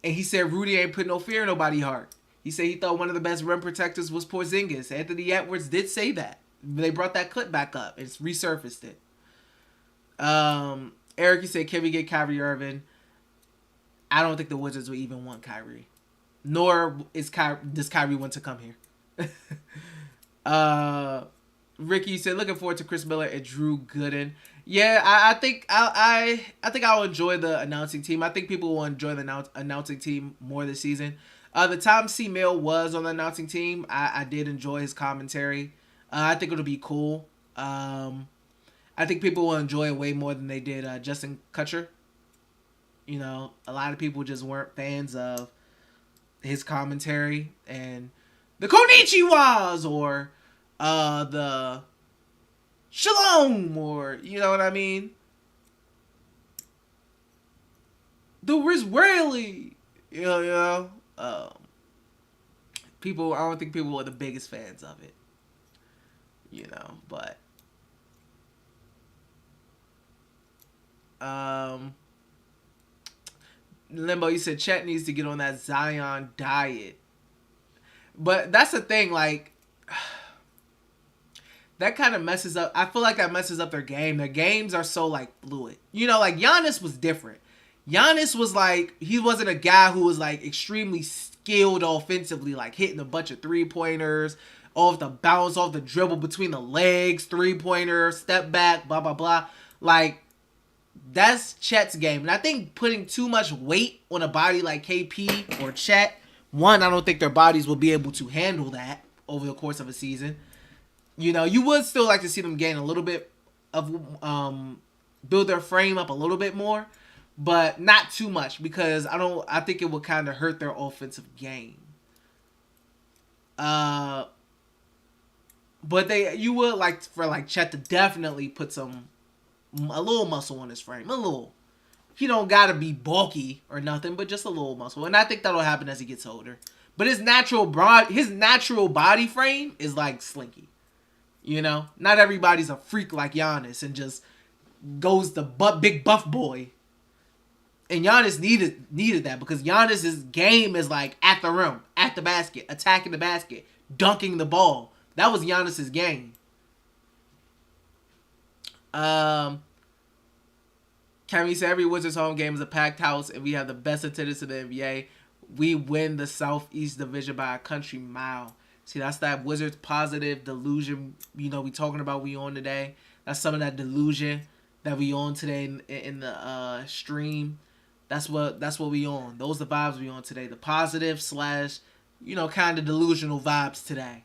And he said Rudy ain't put no fear in nobody's heart. He said he thought one of the best rim protectors was Porzingis. Anthony Edwards did say that. They brought that clip back up. It's resurfaced it. Eric, you said, can we get Kyrie Irving? I don't think the Wizards would even want Kyrie. Nor does Kyrie want to come here. Ricky, you said, looking forward to Chris Miller and Drew Gooden. Yeah, I think I'll enjoy the announcing team. I think people will enjoy the announcing team more this season. The time C. Mill was on the announcing team, I did enjoy his commentary. I think it'll be cool. I think people will enjoy it way more than they did Justin Kutcher. A lot of people just weren't fans of his commentary and the Konnichiwas or the Shalom or, you know what I mean? The Israeli. People, I don't think people were the biggest fans of it. But Limbo, you said Chet needs to get on that Zion diet. But that's the thing, like, that kind of messes up. I feel like that messes up their game. Their games are so, like, fluid. Like, Giannis was different. Giannis was, like, he wasn't a guy who was, like, extremely skilled offensively, like, hitting a bunch of three-pointers, off the bounce, off the dribble between the legs, three-pointer, step back, blah, blah, blah. Like, that's Chet's game. And I think putting too much weight on a body like KP or Chet, one, I don't think their bodies will be able to handle that over the course of a season. You would still like to see them gain a little bit of, build their frame up a little bit more, but not too much because I think it would kind of hurt their offensive game. But you would like for like Chet to definitely put a little muscle on his frame, a little. He don't gotta be bulky or nothing, but just a little muscle, and I think that'll happen as he gets older. But his natural body frame is like slinky. Not everybody's a freak like Giannis and just goes the big buff boy. And Giannis needed that because Giannis's game is like at the rim, at the basket, attacking the basket, dunking the ball. That was Giannis's game. Cammy said every Wizards home game is a packed house and we have the best attendance in the NBA. We win the Southeast Division by a country mile. See, that's that Wizards positive delusion, we talking about we on today. That's some of that delusion that we on today in the stream. That's what we on. Those are the vibes we on today. The positive / kind of delusional vibes today.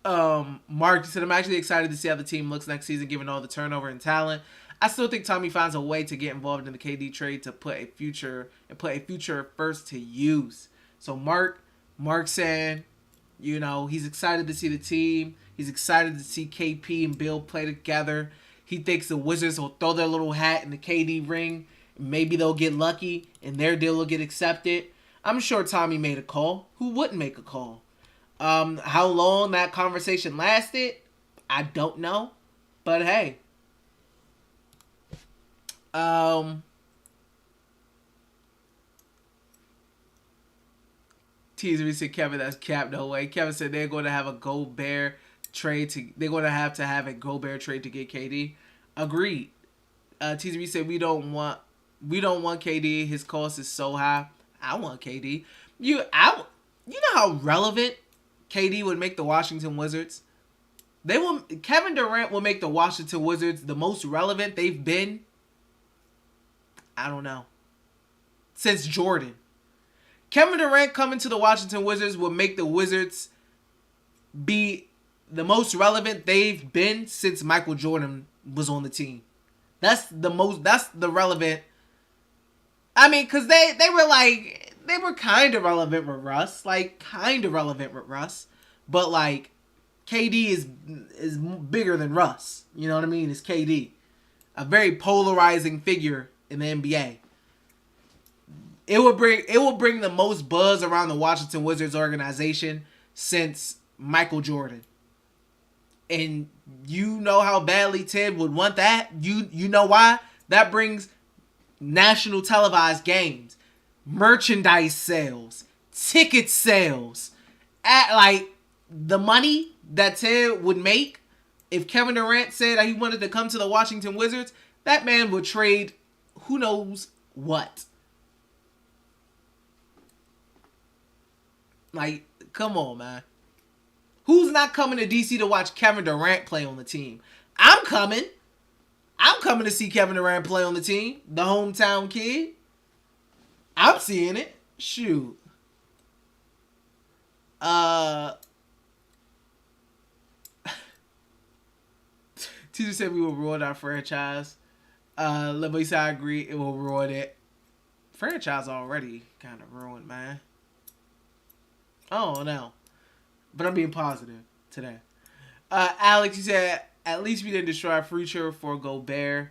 Mark said, I'm actually excited to see how the team looks next season given all the turnover and talent. I still think Tommy finds a way to get involved in the KD trade to put a future first to use. So Mark saying, he's excited to see the team. He's excited to see KP and Bill play together. He thinks the Wizards will throw their little hat in the KD ring. Maybe they'll get lucky and their deal will get accepted. I'm sure Tommy made a call. Who wouldn't make a call? How long that conversation lasted, I don't know. But hey. Teaser said, Kevin, that's cap, no way. Kevin said they're going to have a Gobert trade they're going to have a Gobert trade to get KD. Agreed. Teaser said we don't want KD. His cost is so high. I want KD. You know how relevant KD would make the Washington Wizards? Kevin Durant will make the Washington Wizards the most relevant they've been, I don't know, since Jordan. Kevin Durant coming to the Washington Wizards will make the Wizards be the most relevant they've been since Michael Jordan was on the team. That's the relevant. I mean, because they were kind of relevant with Russ. But, like, KD is bigger than Russ. You know what I mean? It's KD. A very polarizing figure in the NBA. It will bring the most buzz around the Washington Wizards organization since Michael Jordan. And you know how badly Ted would want that. You know why? That brings national televised games, merchandise sales, ticket sales. At like the money that Ted would make if Kevin Durant said that he wanted to come to the Washington Wizards, that man would trade who knows what. Like, come on, man. Who's not coming to DC to watch Kevin Durant play on the team? I'm coming. I'm coming to see Kevin Durant play on the team. The hometown kid. I'm seeing it. Shoot. Teacher said we will ruin our franchise. Let me say I agree. It will ruin it. Franchise already kind of ruined, man. Oh, no. But I'm being positive today. Alex, you said, at least we didn't destroy our future for Gobert.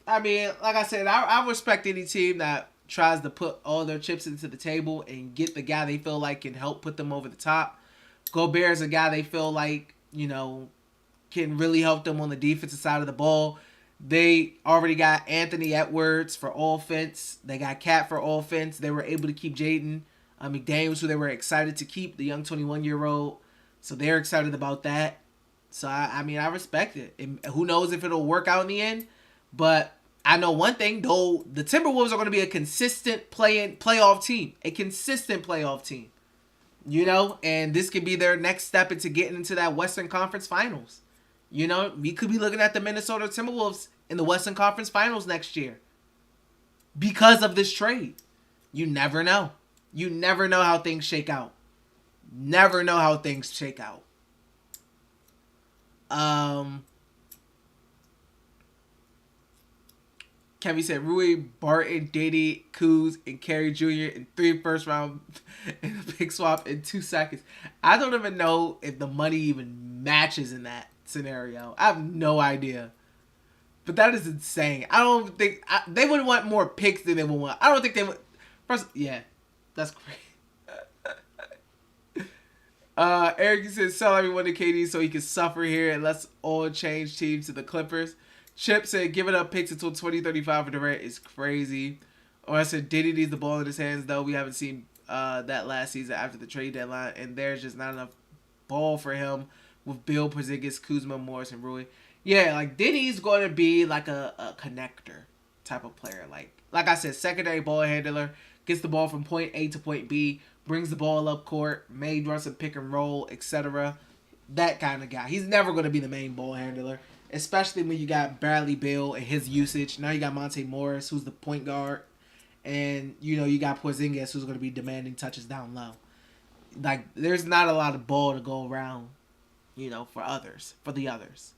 I mean, like I said, I respect any team that tries to put all their chips into the table and get the guy they feel like can help put them over the top. Gobert is a guy they feel like, can really help them on the defensive side of the ball. They already got Anthony Edwards for offense. They got Cat for offense. They were able to keep Jaden McDaniels, who they were excited to keep, the young 21-year-old. So they're excited about that. So, I respect it. And who knows if it'll work out in the end. But I know one thing, though, the Timberwolves are going to be a consistent playoff team. A consistent playoff team. And this could be their next step into getting into that Western Conference Finals. We could be looking at the Minnesota Timberwolves in the Western Conference Finals next year. Because of this trade. You never know. You never know how things shake out. Never know how things shake out. Kevin said Rui, Barton, Diddy, Kuz, and Kerry Jr. in 3 first round and a pick swap in 2 seconds. I don't even know if the money even matches in that scenario. I have no idea. But that is insane. I don't think they would want more picks than they would want. I don't think they would. First, yeah, that's crazy. Eric says sell everyone to KD so he can suffer here and let's all change teams to the Clippers. Chip said giving up picks until 2035 for Durant is crazy. Or I said Diddy needs the ball in his hands, though. We haven't seen that last season after the trade deadline, and there's just not enough ball for him with Bill, Porzingis, Kuzma, Morris, and Rui. Yeah, like Diddy's going to be like a connector type of player. Like I said, secondary ball handler, gets the ball from point A to point B, brings the ball up court, may run some pick and roll, etc. That kind of guy. He's never going to be the main ball handler, especially when you got Bradley Beal and his usage. Now you got Monte Morris, who's the point guard, and you got Porzingis, who's going to be demanding touches down low. Like, there's not a lot of ball to go around, for the others.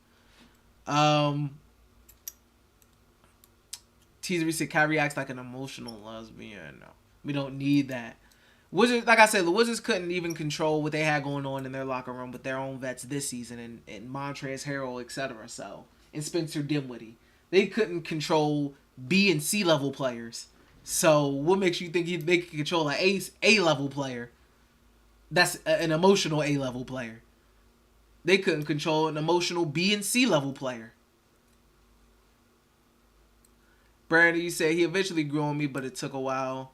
Teaser said Kyrie acts like an emotional lesbian. No, we don't need that. Wizards, like I said, the Wizards couldn't even control what they had going on in their locker room with their own vets this season, and Montrezl Harrell, etc. So, and Spencer Dinwiddie, they couldn't control B and C level players. So, what makes you think they can control an A level player? That's an emotional A level player. They couldn't control an emotional B and C level player. Brandon, you said he eventually grew on me, but it took a while.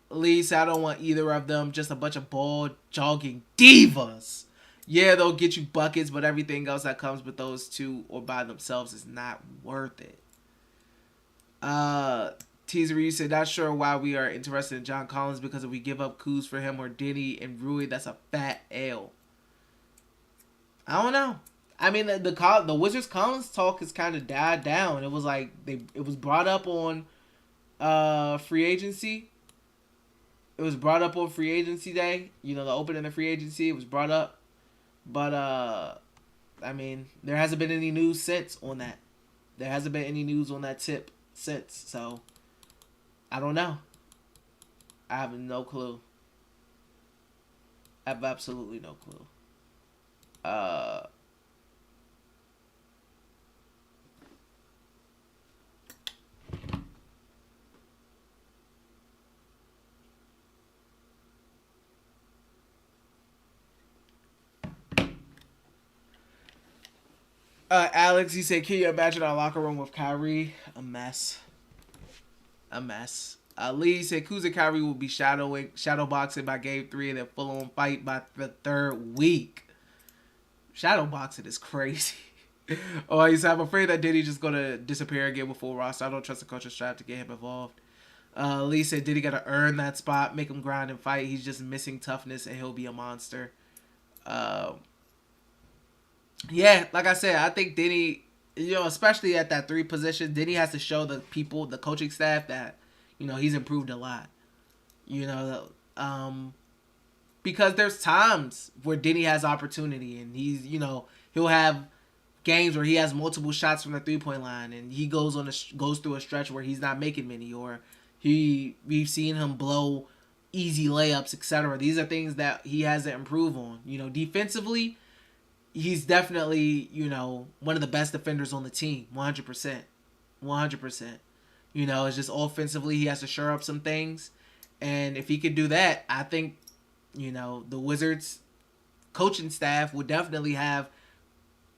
Lee said, I don't want either of them. Just a bunch of ball jogging divas. Yeah, they'll get you buckets, but everything else that comes with those two or by themselves is not worth it. Teaser, you said, not sure why we are interested in John Collins, because if we give up Kuz for him or Denny and Rui, that's a fat L. I don't know. I mean, the Wizards Collins talk has kind of died down. It was like it was brought up on free agency. It was brought up on free agency day. You know, the opening of free agency, it was brought up. But I mean, there hasn't been any news since on that. There hasn't been any news on that tip since. So I don't know. I have no clue. I have absolutely no clue. Alex, he said, can you imagine our locker room with Kyrie? A mess. A mess. Lee said, Kuz and Kyrie will be shadow boxing by game 3 and then full on fight by the 3rd week. Shadow boxing is crazy. Oh, he said, I'm afraid that Diddy just gonna disappear again before roster. I don't trust the coaching staff to get him involved. Lee said, Diddy gotta earn that spot, make him grind and fight. He's just missing toughness and he'll be a monster. Yeah, like I said, I think Denny, you know, especially at that 3 position, Denny has to show the people, the coaching staff, that, you know, he's improved a lot. You know, because there's times where Denny has opportunity and he's, you know, he'll have games where he has multiple shots from the 3-point line and he goes through a stretch where he's not making many, or we've seen him blow easy layups, etc. These are things that he has to improve on. You know, defensively, he's definitely, you know, one of the best defenders on the team. 100%. 100%. You know, it's just offensively, he has to shore up some things. And if he could do that, I think, you know, the Wizards coaching staff would definitely have,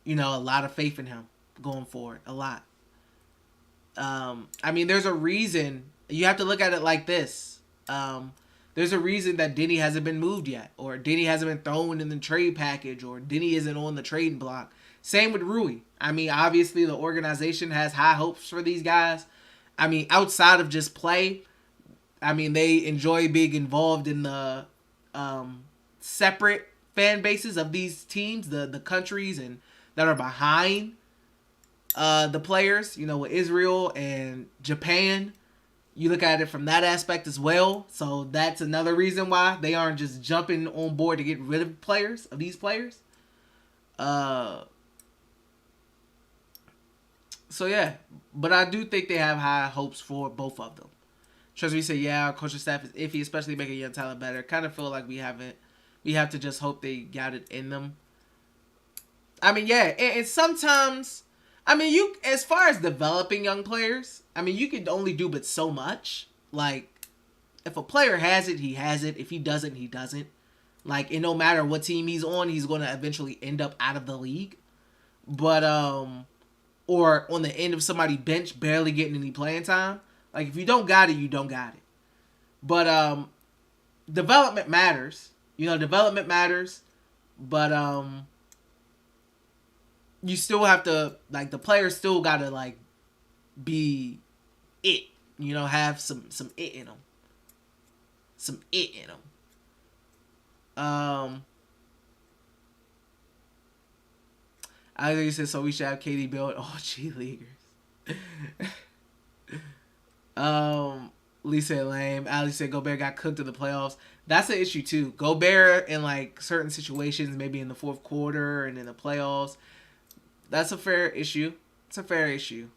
you know, a lot of faith in him going forward. A lot. I mean, there's a reason. You have to look at it like this. There's a reason that Denny hasn't been moved yet, or Denny hasn't been thrown in the trade package, or Denny isn't on the trading block. Same with Rui. I mean, obviously the organization has high hopes for these guys. I mean, outside of just play, I mean, they enjoy being involved in the separate fan bases of these teams, the countries and that are behind the players, you know, with Israel and Japan. You look at it from that aspect as well. So that's another reason why they aren't just jumping on board to get rid of these players. So yeah, but I do think they have high hopes for both of them. Trust me, say yeah, our coaching staff is iffy, especially making young talent better. Kind of feel like we have to just hope they got it in them. I mean, yeah, and sometimes, I mean, you, as far as developing young players, I mean, you can only do but so much. Like, if a player has it, he has it. If he doesn't, he doesn't. Like, and no matter what team he's on, he's going to eventually end up out of the league. But, or on the end of somebody bench, barely getting any playing time. Like, if you don't got it, you don't got it. But, development matters. You know, development matters. But, you still have to, like, the players still got to, like, be it. You know, have some it in them. Some it in them. I think you said, so we should have KD build all G Leaguers. Lee said lame. Ali said Gobert got cooked in the playoffs. That's an issue too. Gobert in like certain situations, maybe in the fourth quarter and in the playoffs. That's a fair issue. It's a fair issue.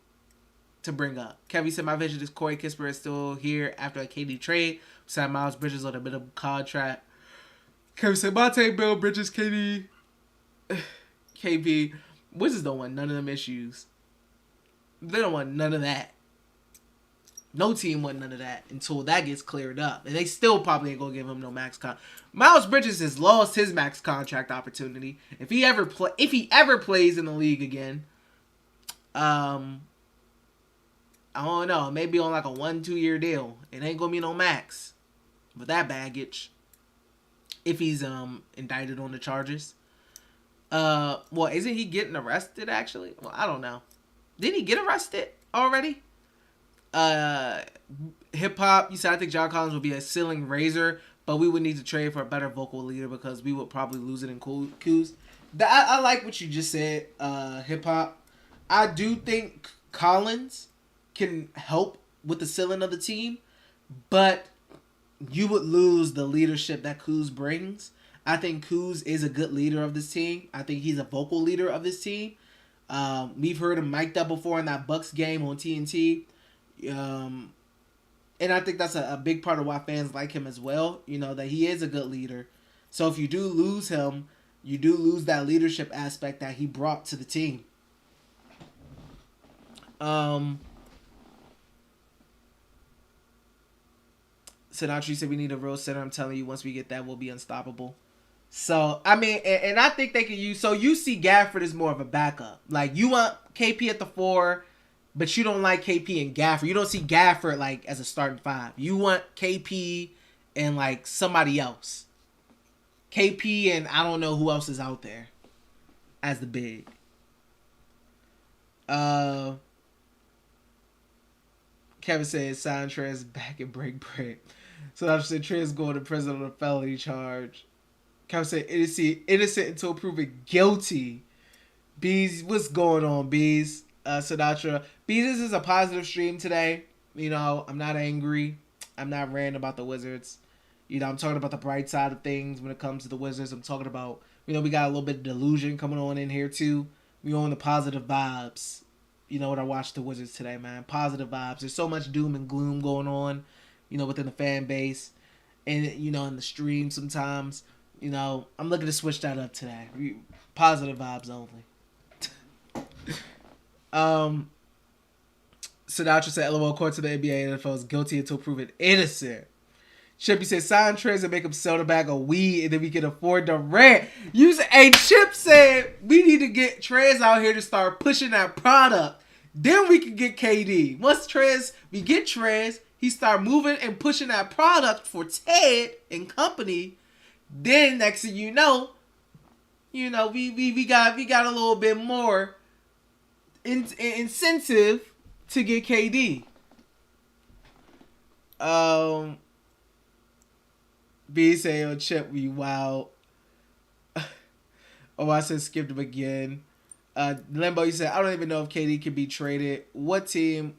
to bring up. Kevin said, my vision is Corey Kispert is still here after a KD trade. We signed Miles Bridges on a minimum contract. Kevin said, Monte, Bill, Bridges, KD, KB. Wizards don't want none of them issues. They don't want none of that. No team want none of that until that gets cleared up. And they still probably ain't going to give him no max contract. Miles Bridges has lost his max contract opportunity. If he ever plays in the league again, I don't know. Maybe on like a 1-2 year deal. It ain't going to be no max. With that baggage. If he's indicted on the charges. Well, isn't he getting arrested actually? Well, I don't know. Didn't he get arrested already? Hip hop, you said I think John Collins would be a ceiling raiser, but we would need to trade for a better vocal leader because we would probably lose it in Q's. I like what you just said, hip hop. I do think Collins can help with the ceiling of the team, but you would lose the leadership that Kuz brings. I think Kuz is a good leader of this team. I think he's a vocal leader of this team. We've heard him mic'd up before in that Bucks game on TNT. And I think that's a big part of why fans like him as well. You know, that he is a good leader. So if you do lose him, you do lose that leadership aspect that he brought to the team. Sinatra said we need a real center. I'm telling you, once we get that, we'll be unstoppable. So, I mean, and I think they can use... So, you see Gafford as more of a backup. Like, you want KP at the 4, but you don't like KP and Gafford. You don't see Gafford, like, as a starting 5. You want KP and, like, somebody else. KP and I don't know who else is out there as the big. Kevin said, sign Trez back and break bread. So I said, Trez going to prison on a felony charge. Kevin said, innocent until proven guilty. Bees, what's going on, Bees? Sinatra. Bees, this is a positive stream today. You know, I'm not angry. I'm not ranting about the Wizards. You know, I'm talking about the bright side of things when it comes to the Wizards. I'm talking about, you know, we got a little bit of delusion coming on in here, too. We on the positive vibes. You know what, I watched the Wizards today, man. Positive vibes. There's so much doom and gloom going on, you know, within the fan base. And, you know, in the stream sometimes. You know, I'm looking to switch that up today. Positive vibes only. Sinatra said, LOL, courts of the NBA and NFL is guilty until proven innocent. Chippy said, sign Trez and make him sell the bag of weed and then we can afford Durant. Hey, Chip said, we need to get Trez out here to start pushing that product. Then we can get KD. Once we get Trez, he start moving and pushing that product for Ted and company. Then next thing you know, we got a little bit more incentive to get KD. B say, oh, Chip, we wild. Oh, I said skipped him again. Limbo, you said, I don't even know if KD can be traded. What team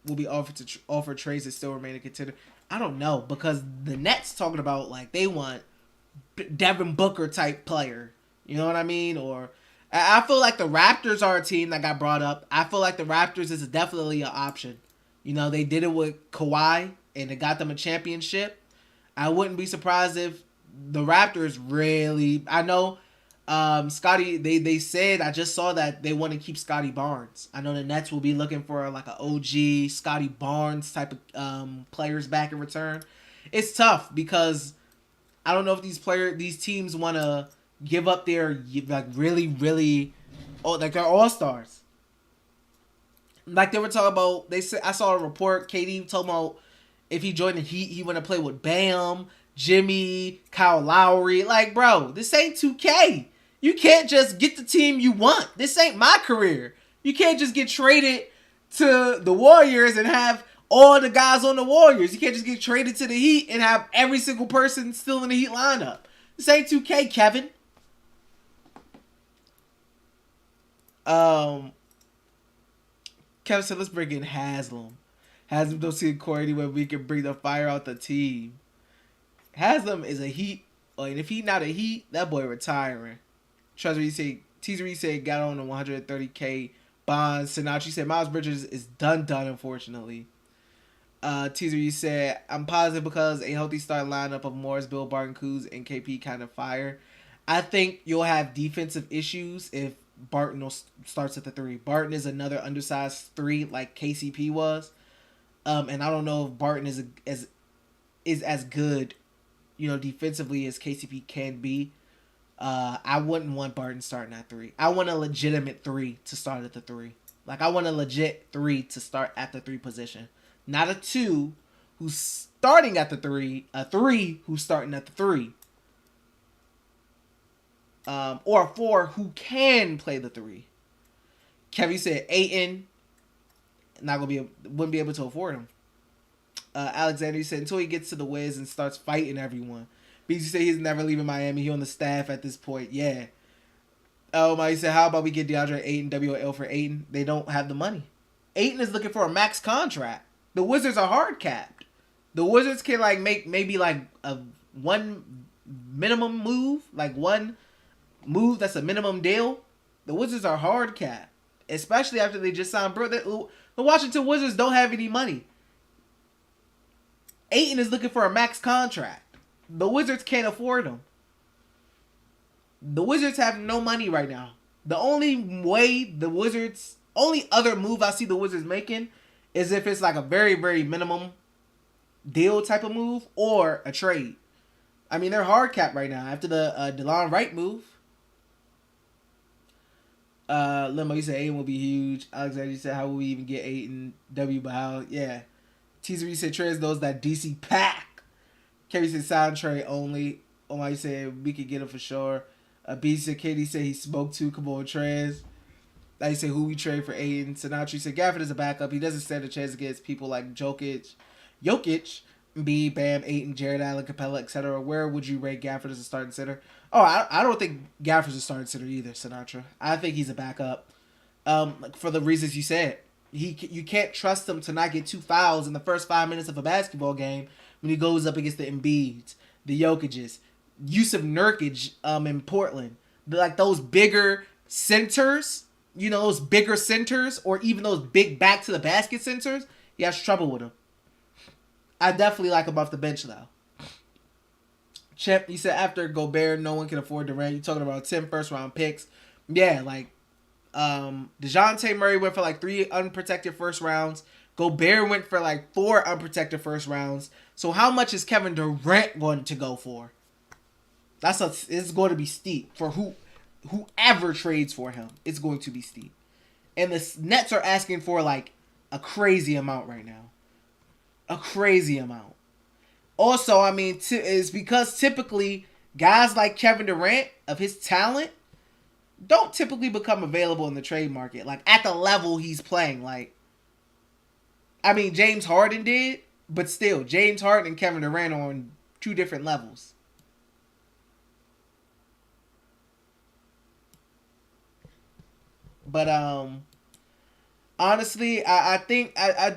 will be offered to offer trades that still remain a contender? I don't know, because the Nets talking about, like, they want Devin Booker type player. You know what I mean? Or I feel like the Raptors are a team that got brought up. I feel like the Raptors is definitely an option. You know, they did it with Kawhi, and it got them a championship. I wouldn't be surprised if the Raptors really... I know Scotty, they said, I just saw that they want to keep Scotty Barnes. I know the Nets will be looking for like an OG Scotty Barnes type of players back in return. It's tough because I don't know if these teams want to give up their like really like their all-stars. Like they were talking about, I saw a report, KD talking about if he joined the Heat, he want to play with Bam, Jimmy, Kyle Lowry. Like, bro, this ain't 2K. You can't just get the team you want. This ain't my career. You can't just get traded to the Warriors and have all the guys on the Warriors. You can't just get traded to the Heat and have every single person still in the Heat lineup. This ain't 2K, Kevin. Kevin said, let's bring in Haslam. Haslam don't see Corey anywhere we can bring the fire out the team. Haslam is a Heat. And if he not a Heat, that boy retiring. Trust me, Teaser said got on a $130K Bonds. Sinatra said Miles Bridges is done, unfortunately. Teaser, you said, I'm positive because a healthy starting lineup of Morris, Bill, Barton, Kuz, and KP kind of fire. I think you'll have defensive issues if Barton starts at the 3. Barton is another undersized 3 like KCP was. And I don't know if Barton is as good, defensively as KCP can be. I wouldn't want Barton starting at 3. I want a legitimate 3 to start at the 3. Like, I want a legit 3 to start at the 3 position. Not a 2 who's starting at the 3. A 3 who's starting at the 3. Or a 4 who can play the 3. Kevin said Ayton wouldn't be able to afford him. Alexander said until he gets to the Wiz and starts fighting everyone. BC said he's never leaving Miami. He on the staff at this point. Yeah. He said, how about we get DeAndre Ayton, WL for Ayton? They don't have the money. Ayton is looking for a max contract. The Wizards are hard capped. The Wizards can make maybe a one minimum move, one move that's a minimum deal. The Wizards are hard capped, especially after they just signed Bro. The Washington Wizards don't have any money. Ayton is looking for a max contract. The Wizards can't afford him. The Wizards have no money right now. The only other move I see the Wizards making is if it's a very, very minimum deal type of move or a trade. I mean, they're hard capped right now after the DeLon Wright move. Limbo, you said Ayton will be huge. Alexander, you said, how will we even get Ayton? W, but how? Yeah. Teaser, you said Trez knows that DC pack. Kerry said sound trade only. Omar, you said we could get him for sure. B said Katie said he spoke to. Come on, Trez. Now you said who we trade for Ayton. Sinatra said Gafford is a backup. He doesn't stand a chance against people like Jokic, B, Bam, Ayton, Jared Allen, Capella, etc. Where would you rate Gafford as a starting center? Oh, I don't think Gafford's a starting center either, Sinatra. I think he's a backup. For the reasons you said. You can't trust him to not get 2 fouls in the first 5 minutes of a basketball game when he goes up against the Embiids, the Jokic's, Yusuf Nurkic in Portland. Those bigger centers, those bigger centers, or even those big back to the basket centers, he has trouble with them. I definitely like him off the bench though. Chip, you said after Gobert, no one can afford Durant. You're talking about 10 first round picks. Yeah, DeJounte Murray went for 3 unprotected first rounds. Gobert went for 4 unprotected first rounds. So how much is Kevin Durant going to go for? It's going to be steep for whoever trades for him. It's going to be steep, and the Nets are asking for a crazy amount right now. A crazy amount. Also, I mean, it's because typically guys like Kevin Durant of his talent don't typically become available in the trade market, at the level he's playing. I mean, James Harden did, but still, James Harden and Kevin Durant are on 2 different levels. But honestly, I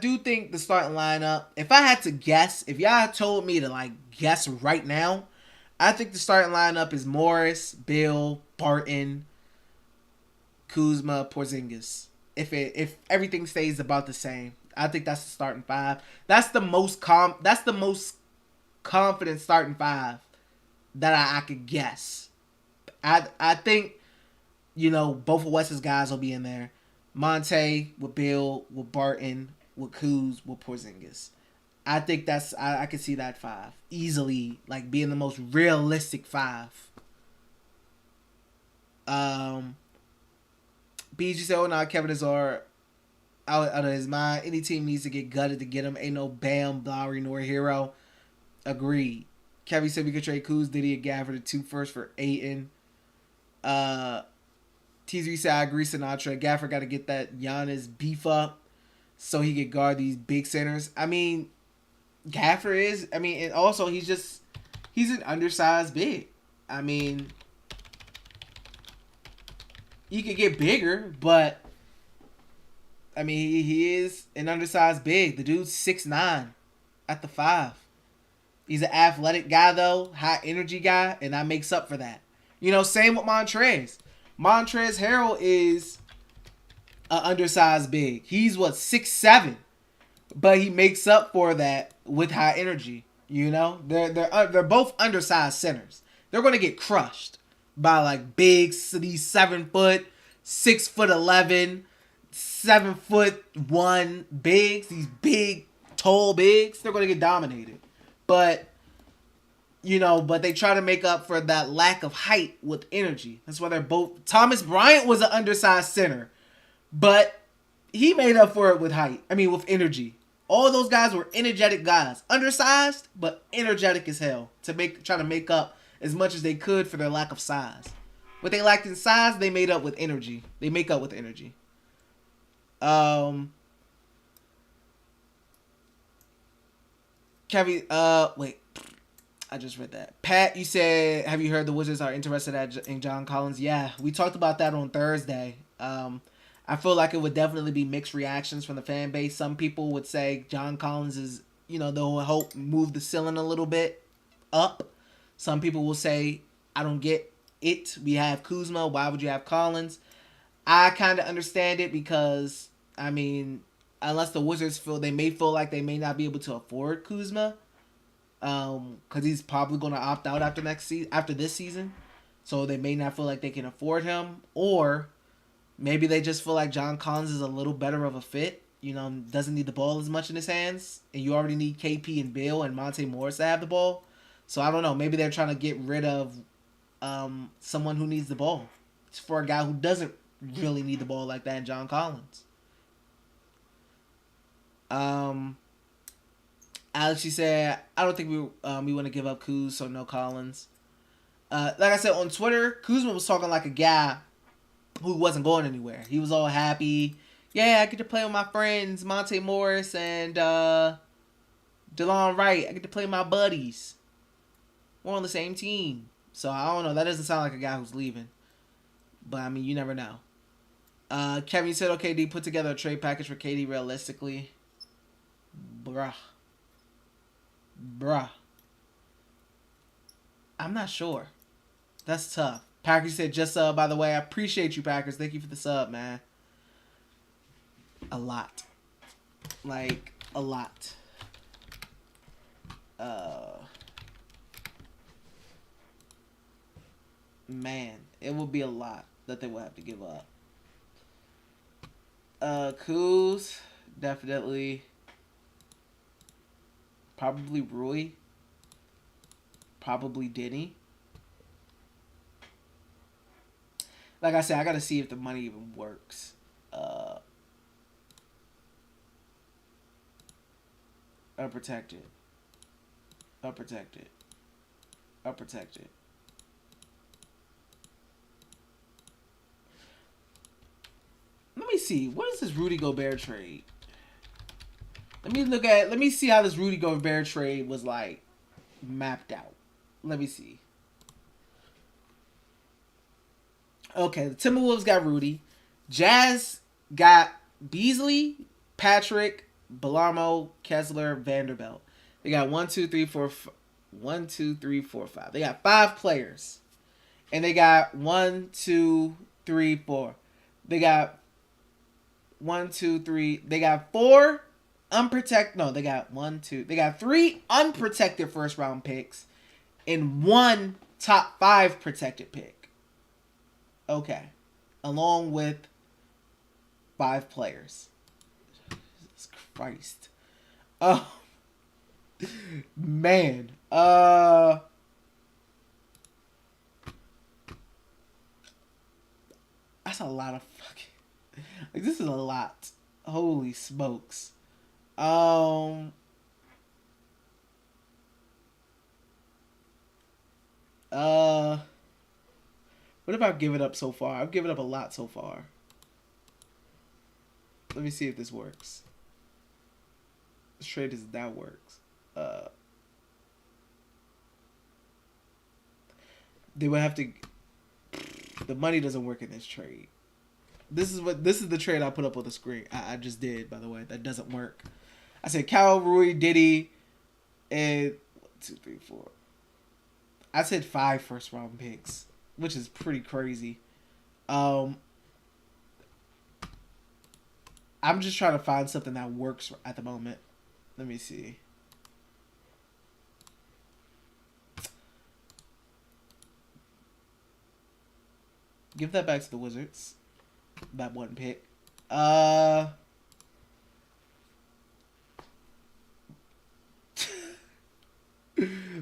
do think the starting lineup, if I had to guess, if y'all told me to guess right now, I think the starting lineup is Morris, Bill, Barton, Kuzma, Porzingis. If everything stays about the same, I think that's the starting 5. That's the most confident starting 5 that I could guess. I think both of Wes's guys will be in there. Monte with Bill, with Barton, with Kuz, with Porzingis. I think I could see that 5 easily, being the most realistic 5. BG said, oh, now Kevin is out of his mind. Any team needs to get gutted to get him. Ain't no Bam, Lowry, nor Hero. Agreed. Kevin said we could trade Kuz, Diddy, and Gafford the 2 first for Ayton. TZ said, I agree, Sinatra. Gafford got to get that Giannis beef up so he could guard these big centers. I mean, Gafford is, and also he's an undersized big. I mean, he could get bigger, but he is an undersized big. The dude's 6'9" at the 5. He's an athletic guy though, high energy guy, and that makes up for that. Same with Montrezl. Montrezl Harrell is an undersized big. He's what, 6'7", but he makes up for that with high energy. You know, they're both undersized centers. They're going to get crushed by like bigs, these 7 foot, 6'11", 7'1" bigs. These big, tall bigs. They're going to get dominated, but but they try to make up for that lack of height with energy. That's why they're both. Thomas Bryant was an undersized center, but he made up for it with height. I mean, with energy. All those guys were energetic guys, undersized but energetic as hell try to make up as much as they could for their lack of size. What they lacked in size, they made up with energy. They make up with energy. Kevin, wait. I just read that. Pat, you said, have you heard the Wizards are interested in John Collins? Yeah, we talked about that on Thursday. I feel like it would definitely be mixed reactions from the fan base. Some people would say John Collins is, they'll help move the ceiling a little bit up. Some people will say, I don't get it. We have Kuzma. Why would you have Collins? I kind of understand it because, I mean, unless the Wizards may feel like they may not be able to afford Kuzma, because he's probably going to opt out after this season, so they may not feel like they can afford him, or maybe they just feel like John Collins is a little better of a fit. Doesn't need the ball as much in his hands, and you already need KP and Bill and Monte Morris to have the ball. So I don't know. Maybe they're trying to get rid of someone who needs the ball. It's for a guy who doesn't really need the ball like that in John Collins. Alex, you said, I don't think we want to give up Kuz, so no Collins. Like I said, on Twitter, Kuzma was talking like a guy who wasn't going anywhere. He was all happy. Yeah, I get to play with my friends, Monte Morris and DeLon Wright. I get to play with my buddies. We're on the same team. So, I don't know. That doesn't sound like a guy who's leaving. But, I mean, you never know. Kevin, you said, okay, D, put together a trade package for KD realistically. Bruh. I'm not sure. That's tough. Packers said just by the way. I appreciate you, Packers. Thank you for the sub, man. A lot. Like, a lot. Man, it would be a lot that they would have to give up. Kuz, definitely. Probably Rui. Probably Denny. Like I said, I gotta see if the money even works. Unprotected. Unprotected. Unprotected. Let me see. What is this Rudy Gobert trade? Let me see how this Rudy Gobert trade was like mapped out. Let me see. Okay, the Timberwolves got Rudy. Jazz got Beasley, Patrick, Bellarmo, Kessler, Vanderbilt. They got 1, 2, 3, 4, 5. They got 5 players. And they got 1, 2, 3, 4. They got 1, 2, 3. They got 4 unprotected. No, they got 1, 2. They got 3 unprotected first round picks and 1 top 5 protected pick. Okay. Along with 5 players. Jesus Christ. Oh. Man. That's a lot of fucking... Like, this is a lot. Holy smokes. What have I given up so far? I've given up a lot so far. Let me see if this works. This trade is that works. They would have to. The money doesn't work in this trade. This is the trade I put up on the screen. I just did, by the way. That doesn't work. I said Cal, Rui, Diddy, and 1, 2, 3, 4. I said 5 first round picks, which is pretty crazy. I'm just trying to find something that works at the moment. Let me see. Give that back to the Wizards. That one pick.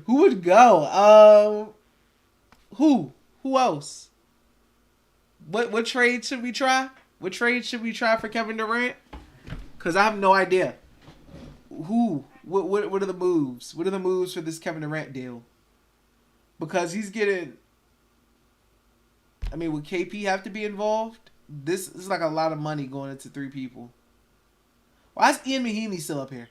Who would go? Who? Who else? What trade should we try? What trade should we try for Kevin Durant? Because I have no idea. Who? What are the moves? What are the moves for this Kevin Durant deal? Because he's getting... I mean, would KP have to be involved? This is like a lot of money going into 3 people. Why is Ian Mahinmi still up here?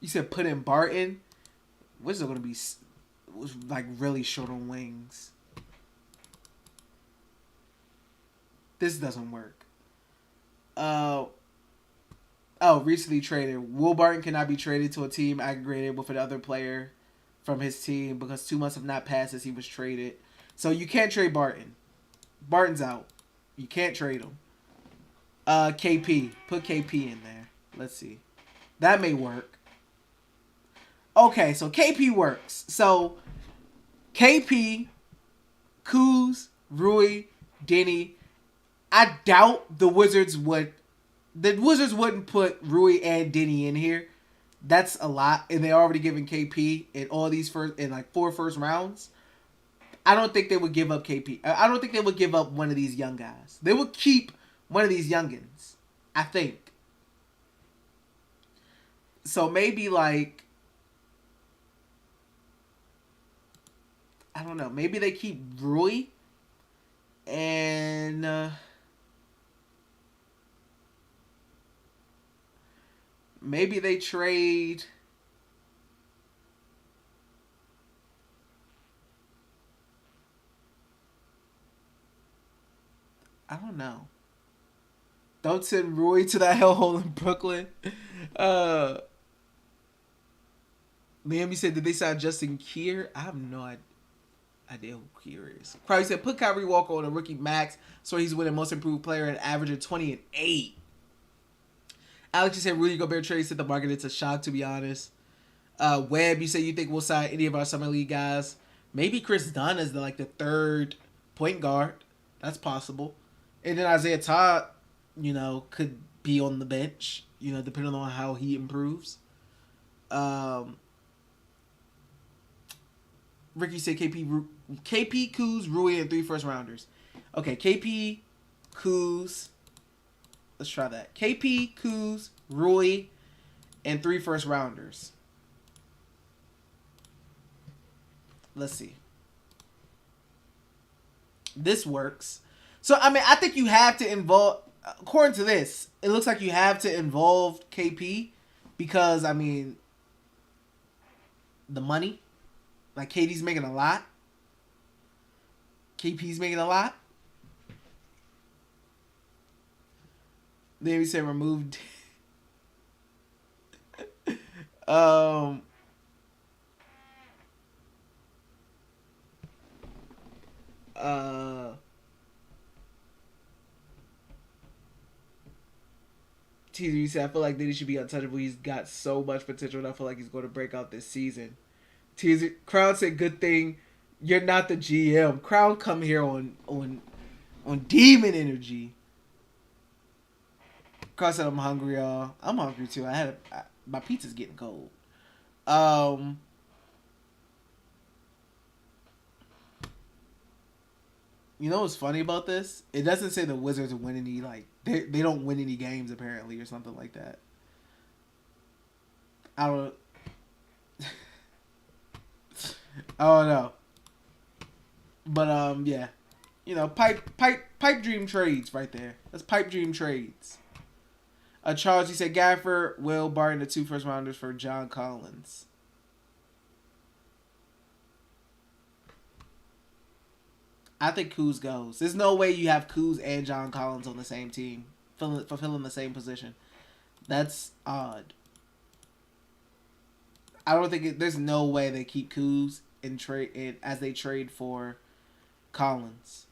You said put in Barton. Wizards are going to be like really short on wings. This doesn't work. Recently traded. Will Barton cannot be traded to a team aggregated with another player from his team because 2 months have not passed since he was traded. So you can't trade Barton. Barton's out. You can't trade him. KP. Put KP in there. Let's see. That may work. Okay, so KP works. So KP, Kuz, Rui, Denny. I doubt the Wizards would. The Wizards wouldn't put Rui and Denny in here. That's a lot, and they already given KP in all these like 4 first rounds. I don't think they would give up KP. I don't think they would give up one of these young guys. They would keep one of these youngins, I think. So maybe like, I don't know. Maybe they keep Rui and maybe they trade. I don't know. Don't send Rui to that hellhole in Brooklyn. Liam, you said, did they sign Justin Kier? I have no idea who Kier is. Crowley said, put Kyrie Walker on a rookie max so he's winning most improved player and averaging 20 and 8. Alex, you said Rudy Gobert trade said the market. It's a shock, to be honest. Webb, you said you think we'll sign any of our summer league guys. Maybe Chris Dunn is the 3rd point guard. That's possible. And then Isaiah Todd, could be on the bench, depending on how he improves. Ricky said KP, Kuz, Rui, and 3 first rounders. Okay, KP, Kuz. Let's try that. KP, Kuz, Rui, and 3 first rounders. Let's see. This works. So, I mean, I think you have to involve, according to this, it looks like you have to involve KP because, I mean, the money. Like, KD's making a lot. KP's making a lot. Then we say removed. Teaser, you said, I feel like Diddy should be untouchable. He's got so much potential, and I feel like he's going to break out this season. Teaser, Crown said, good thing you're not the GM. Crown come here on demon energy. Crown said, I'm hungry, y'all. I'm hungry, too. My pizza's getting cold. You know what's funny about this? It doesn't say the Wizards win any, they don't win any games, apparently, or something like that. I don't know. But, yeah. Pipe dream trades right there. That's pipe dream trades. Charles, he said, Gafford, Will, Barton, the 2 first rounders for John Collins. I think Kuz goes. There's no way you have Kuz and John Collins on the same team, fulfilling the same position. That's odd. I don't think there's no way they keep Kuz in trade as they trade for Collins.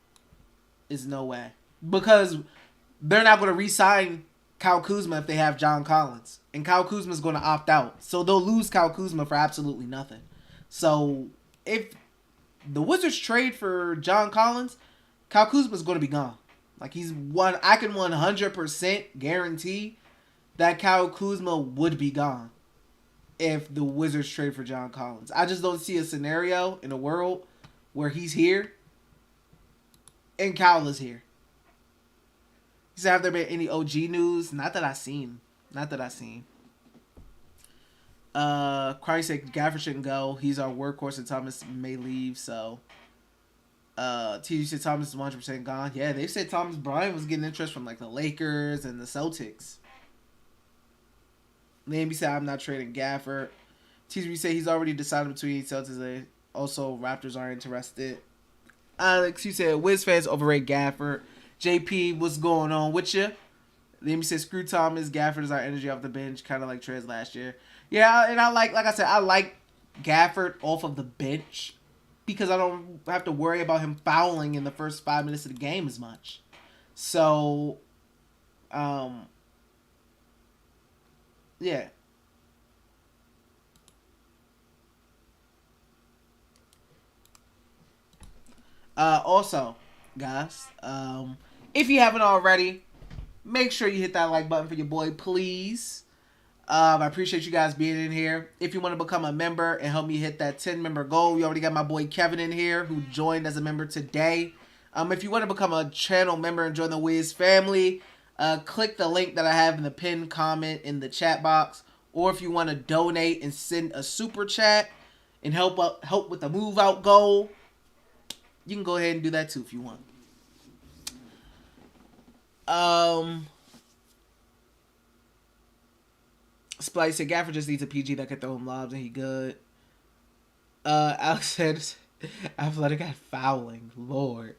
Is no way, because they're not going to re-sign Kyle Kuzma if they have John Collins, and Kyle Kuzma is going to opt out, so they'll lose Kyle Kuzma for absolutely nothing. So if the Wizards trade for John Collins, Kyle Kuzma is going to be gone. Like he's one, I can 100% guarantee that Kyle Kuzma would be gone if the Wizards trade for John Collins. I just don't see a scenario in the world where he's here and Kyle is here. He said, have there been any OG news? Not that I seen. Not that I seen. Crowley said Gafford shouldn't go. He's our workhorse and Thomas may leave, so TG said Thomas is 100% gone. Yeah, they said Thomas Bryant was getting interest from like the Lakers and the Celtics. Lamby said I'm not trading Gafford. TG said he's already decided between Celtics and also Raptors are interested. Alex, you said Wiz fans overrate Gafford. JP, what's going on with you? Lamby said screw Thomas. Gafford is our energy off the bench, kind of like Trez last year. Yeah, and I like I said, I like Gafford off of the bench because I don't have to worry about him fouling in the first 5 minutes of the game as much. So, yeah. Also, guys, if you haven't already, make sure you hit that like button for your boy, please. I appreciate you guys being in here. If you want to become a member and help me hit that 10-member goal, you already got my boy Kevin in here who joined as a member today. If you want to become a channel member and join the Wiz family, click the link that I have in the pinned comment in the chat box. Or if you want to donate and send a super chat and help with the move out goal, you can go ahead and do that too if you want. Splice said Gafford just needs a PG that can throw him lobs and he good. Alex said Athletic had fouling. Lord.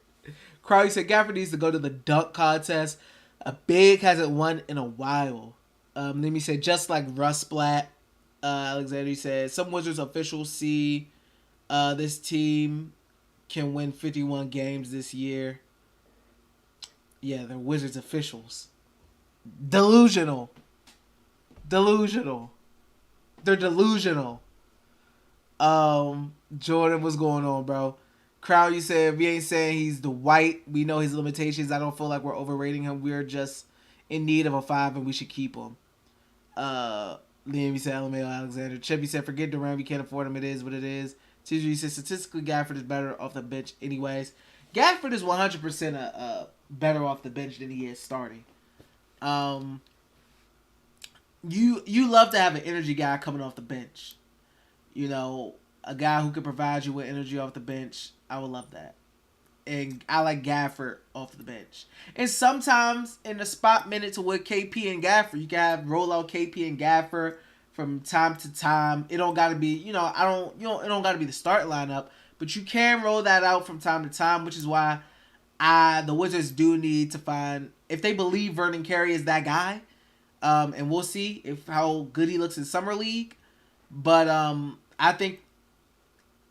Crowley said Gafford needs to go to the dunk contest. A big hasn't won in a while. Then he said just like Rustblat. Alexander said some Wizards officials see this team can win 51 games this year. Yeah, they're Wizards officials. Delusional. They're delusional. Jordan, what's going on, bro? Crowd, you said we ain't saying he's the white. We know his limitations. I don't feel like we're overrating him. We're just in need of a 5 and we should keep him. Liam, you said LMAO Alexander. Chip, you said forget Durant. We can't afford him. It is what it is. TJ, you said statistically Gafford is better off the bench anyways. Gafford is 100% better off the bench than he is starting. You love to have an energy guy coming off the bench. You know, a guy who can provide you with energy off the bench. I would love that. And I like Gafford off the bench. And sometimes in the spot minutes with KP and Gafford, you can have roll out KP and Gafford from time to time. It don't gotta be, it don't gotta be the start lineup, but you can roll that out from time to time, which is why the Wizards do need to find, if they believe Vernon Carey is that guy, and we'll see how good he looks in Summer League. But I think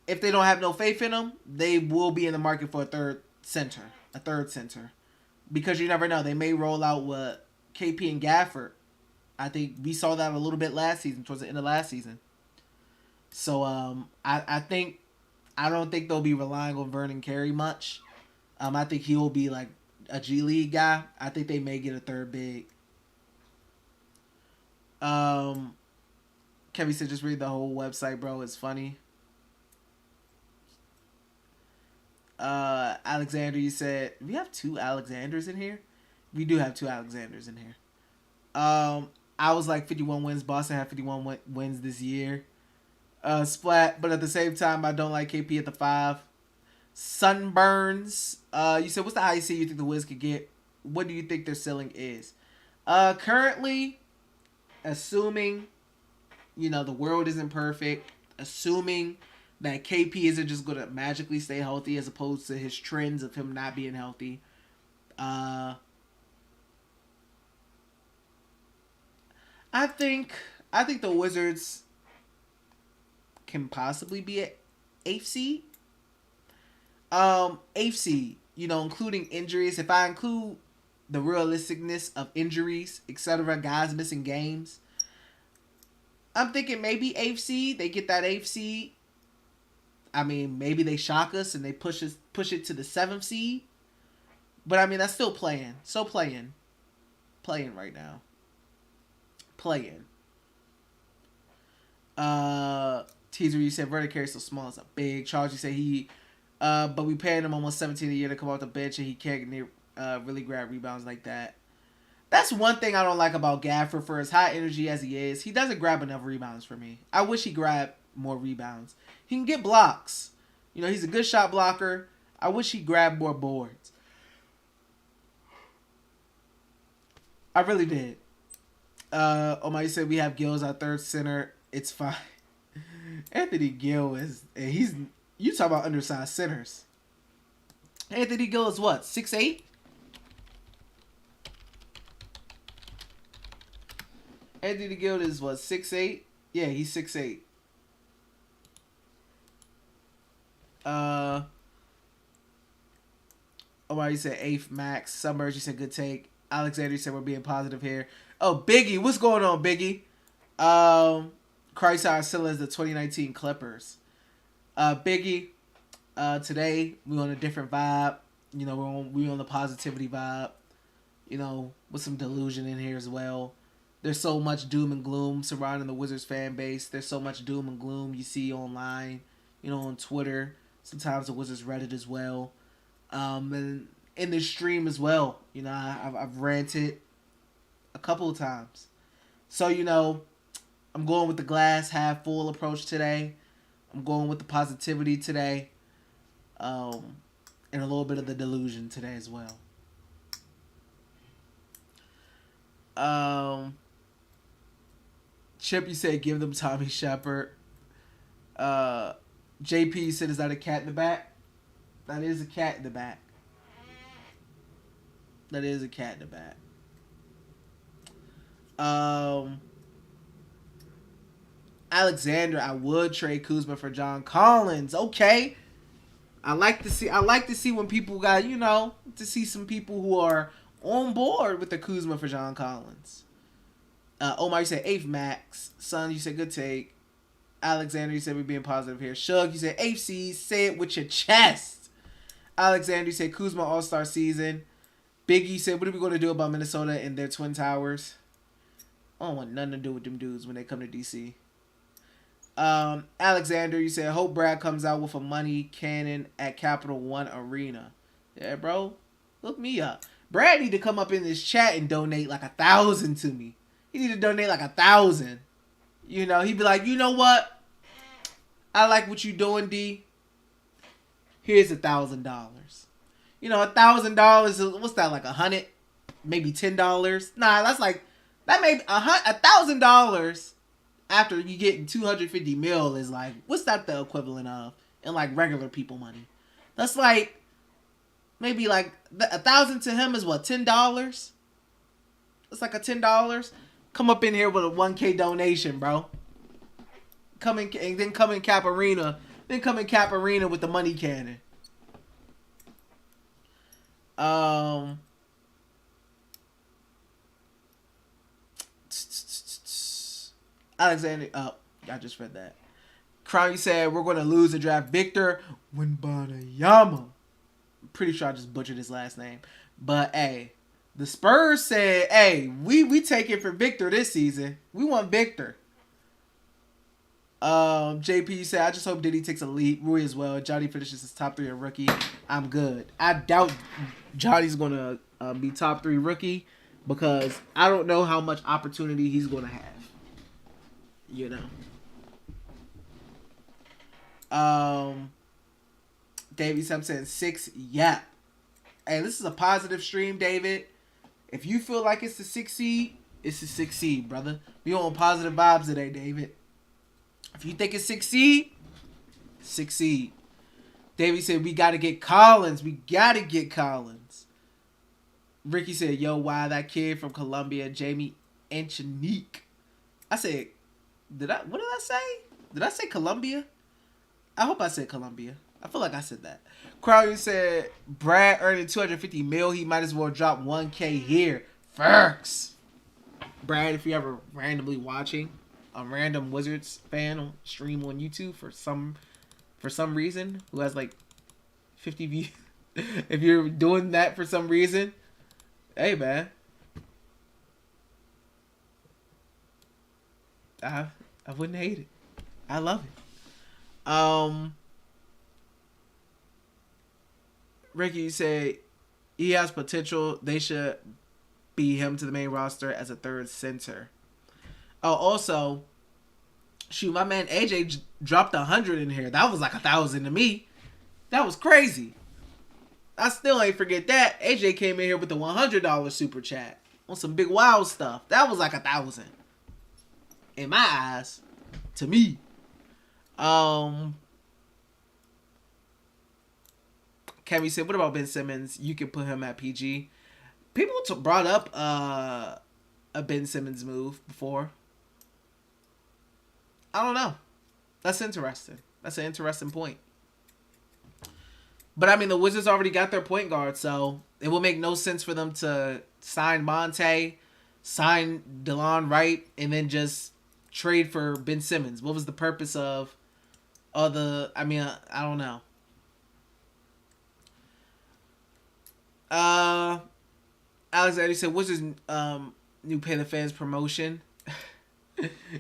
if they don't have no faith in him, they will be in the market for a third center. Because you never know. They may roll out with KP and Gafford. I think we saw that a little bit last season, towards the end of last season. So I don't think they'll be relying on Vernon Carey much. I think he'll be like a G League guy. I think they may get a third big. Kevin said just read the whole website, bro. It's funny. Alexander, you said we have 2 Alexanders in here. We do have 2 Alexanders in here. I was like 51 wins. Boston had 51 wins this year. Splat, but at the same time, I don't like KP at the 5. Sunburns. You said what's the highest you think the Wiz could get? What do you think their ceiling is? Currently, assuming the world isn't perfect, assuming that KP isn't just going to magically stay healthy as opposed to his trends of him not being healthy. I think the Wizards can possibly be an eighth seed. Eighth seed, including injuries. If I include the realisticness of injuries, etc., guys missing games, I'm thinking maybe eighth seed. They get that eighth seed. I mean, maybe they shock us and they push it to the seventh seed. But I mean, that's still playing. So playing right now. Playing. Teaser, you said Vertical is so small. It's a big charge. You said but we paying him almost 17 a year to come off the bench, and he can't really grab rebounds like that. That's one thing I don't like about Gafford. For as high energy as he is, he doesn't grab enough rebounds for me. I wish he grabbed more rebounds. He can get blocks. He's a good shot blocker. I wish he grabbed more boards. I really did. Omar, you said we have Gill as our third center. It's fine. Anthony Gill you talk about undersized centers. Anthony Gill is what, 6'8"? Anthony Gill is what, 6'8"? Yeah, he's 6'8". Omar, you said 8th max. Summers, you said good take. Alexander, you said we're being positive here. Oh, Biggie, what's going on, Biggie? Christ still as the 2019 Clippers. Biggie, today we on a different vibe. We on the positivity vibe. With some delusion in here as well. There's so much doom and gloom surrounding the Wizards fan base. There's so much doom and gloom you see online, on Twitter. Sometimes the Wizards Reddit as well. And in this stream as well. I've ranted a couple of times. So, I'm going with the glass half full approach today. I'm going with the positivity today. And a little bit of the delusion today as well. Chip, you said give them Tommy Shepard. JP said, is that a cat in the back? That is a cat in the back. That is a cat in the back. Alexander, I would trade Kuzma for John Collins. Okay. I like to see when people got, to see some people who are on board with the Kuzma for John Collins. Omar, you said 8th max. Son, you said good take. Alexander, you said we're being positive here. Shug, you said 8th seed. Say it with your chest. Alexander, you said Kuzma All-Star season. Biggie said, what are we going to do about Minnesota and their Twin Towers? I don't want nothing to do with them dudes when they come to D.C. Alexander, you said, hope Brad comes out with a money cannon at Capital One Arena. Yeah, bro. Look me up. Brad need to come up in this chat and donate like 1,000 to me. He need to donate like 1,000. He'd be like, you know what? I like what you doing, D. Here's $1,000. $1,000, what's that, like 100? Maybe $10? Nah, that's like, that made $1,000 after you getting 250 mil is like, what's that the equivalent of in like regular people money? That's like, maybe like 1,000 to him is what, $10? It's like a $10. Come up in here with a 1K donation, bro. Come in Cap Arena. Then come in Cap Arena with the money cannon. Alexander, I just read that. Crown, you said we're going to lose the draft. Victor Wembanyama. I'm pretty sure I just butchered his last name. But, hey, the Spurs said, hey, we take it for Victor this season. We want Victor. JP said, I just hope Diddy takes a lead. Rui as well. Johnny finishes his top 3 of rookie. I'm good. I doubt Johnny's going to be top 3 rookie because I don't know how much opportunity he's going to have. Davey Sam said 6. Yeah. Hey, this is a positive stream, David. If you feel like it's the 6 seed, it's the 6 seed, brother. We on positive vibes today, David. If you think it's 6 seed, 6 seed. Davey said, we got to get Collins. We got to get Collins. Ricky said, yo, why that kid from Columbia, Jamie Enchanique. I said, what did I say? Did I say Columbia? I hope I said Columbia. I feel like I said that. Crowley said Brad earning 250 mil. He might as well drop 1K here. Ferks. Brad, if you're ever randomly watching a random Wizards fan on stream on YouTube for some reason who has like 50 views, if you're doing that for some reason, hey man, I wouldn't hate it. I love it. Ricky, you say he has potential. They should be him to the main roster as a third center. Oh, also, shoot, my man AJ dropped 100 in here. That was like 1,000 to me. That was crazy. I still ain't forget that. AJ came in here with the $100 super chat on some big wild stuff. That was like 1,000 in my eyes, to me. Kevin said, "What about Ben Simmons? You can put him at PG." People brought up a Ben Simmons move before. I don't know. That's interesting. That's an interesting point. But I mean, the Wizards already got their point guard, so it will make no sense for them to sign Monte, sign DeLon Wright, and then just trade for Ben Simmons. What was the purpose of the? I mean, I don't know. Alexander said, Wizards new pay the fans promotion.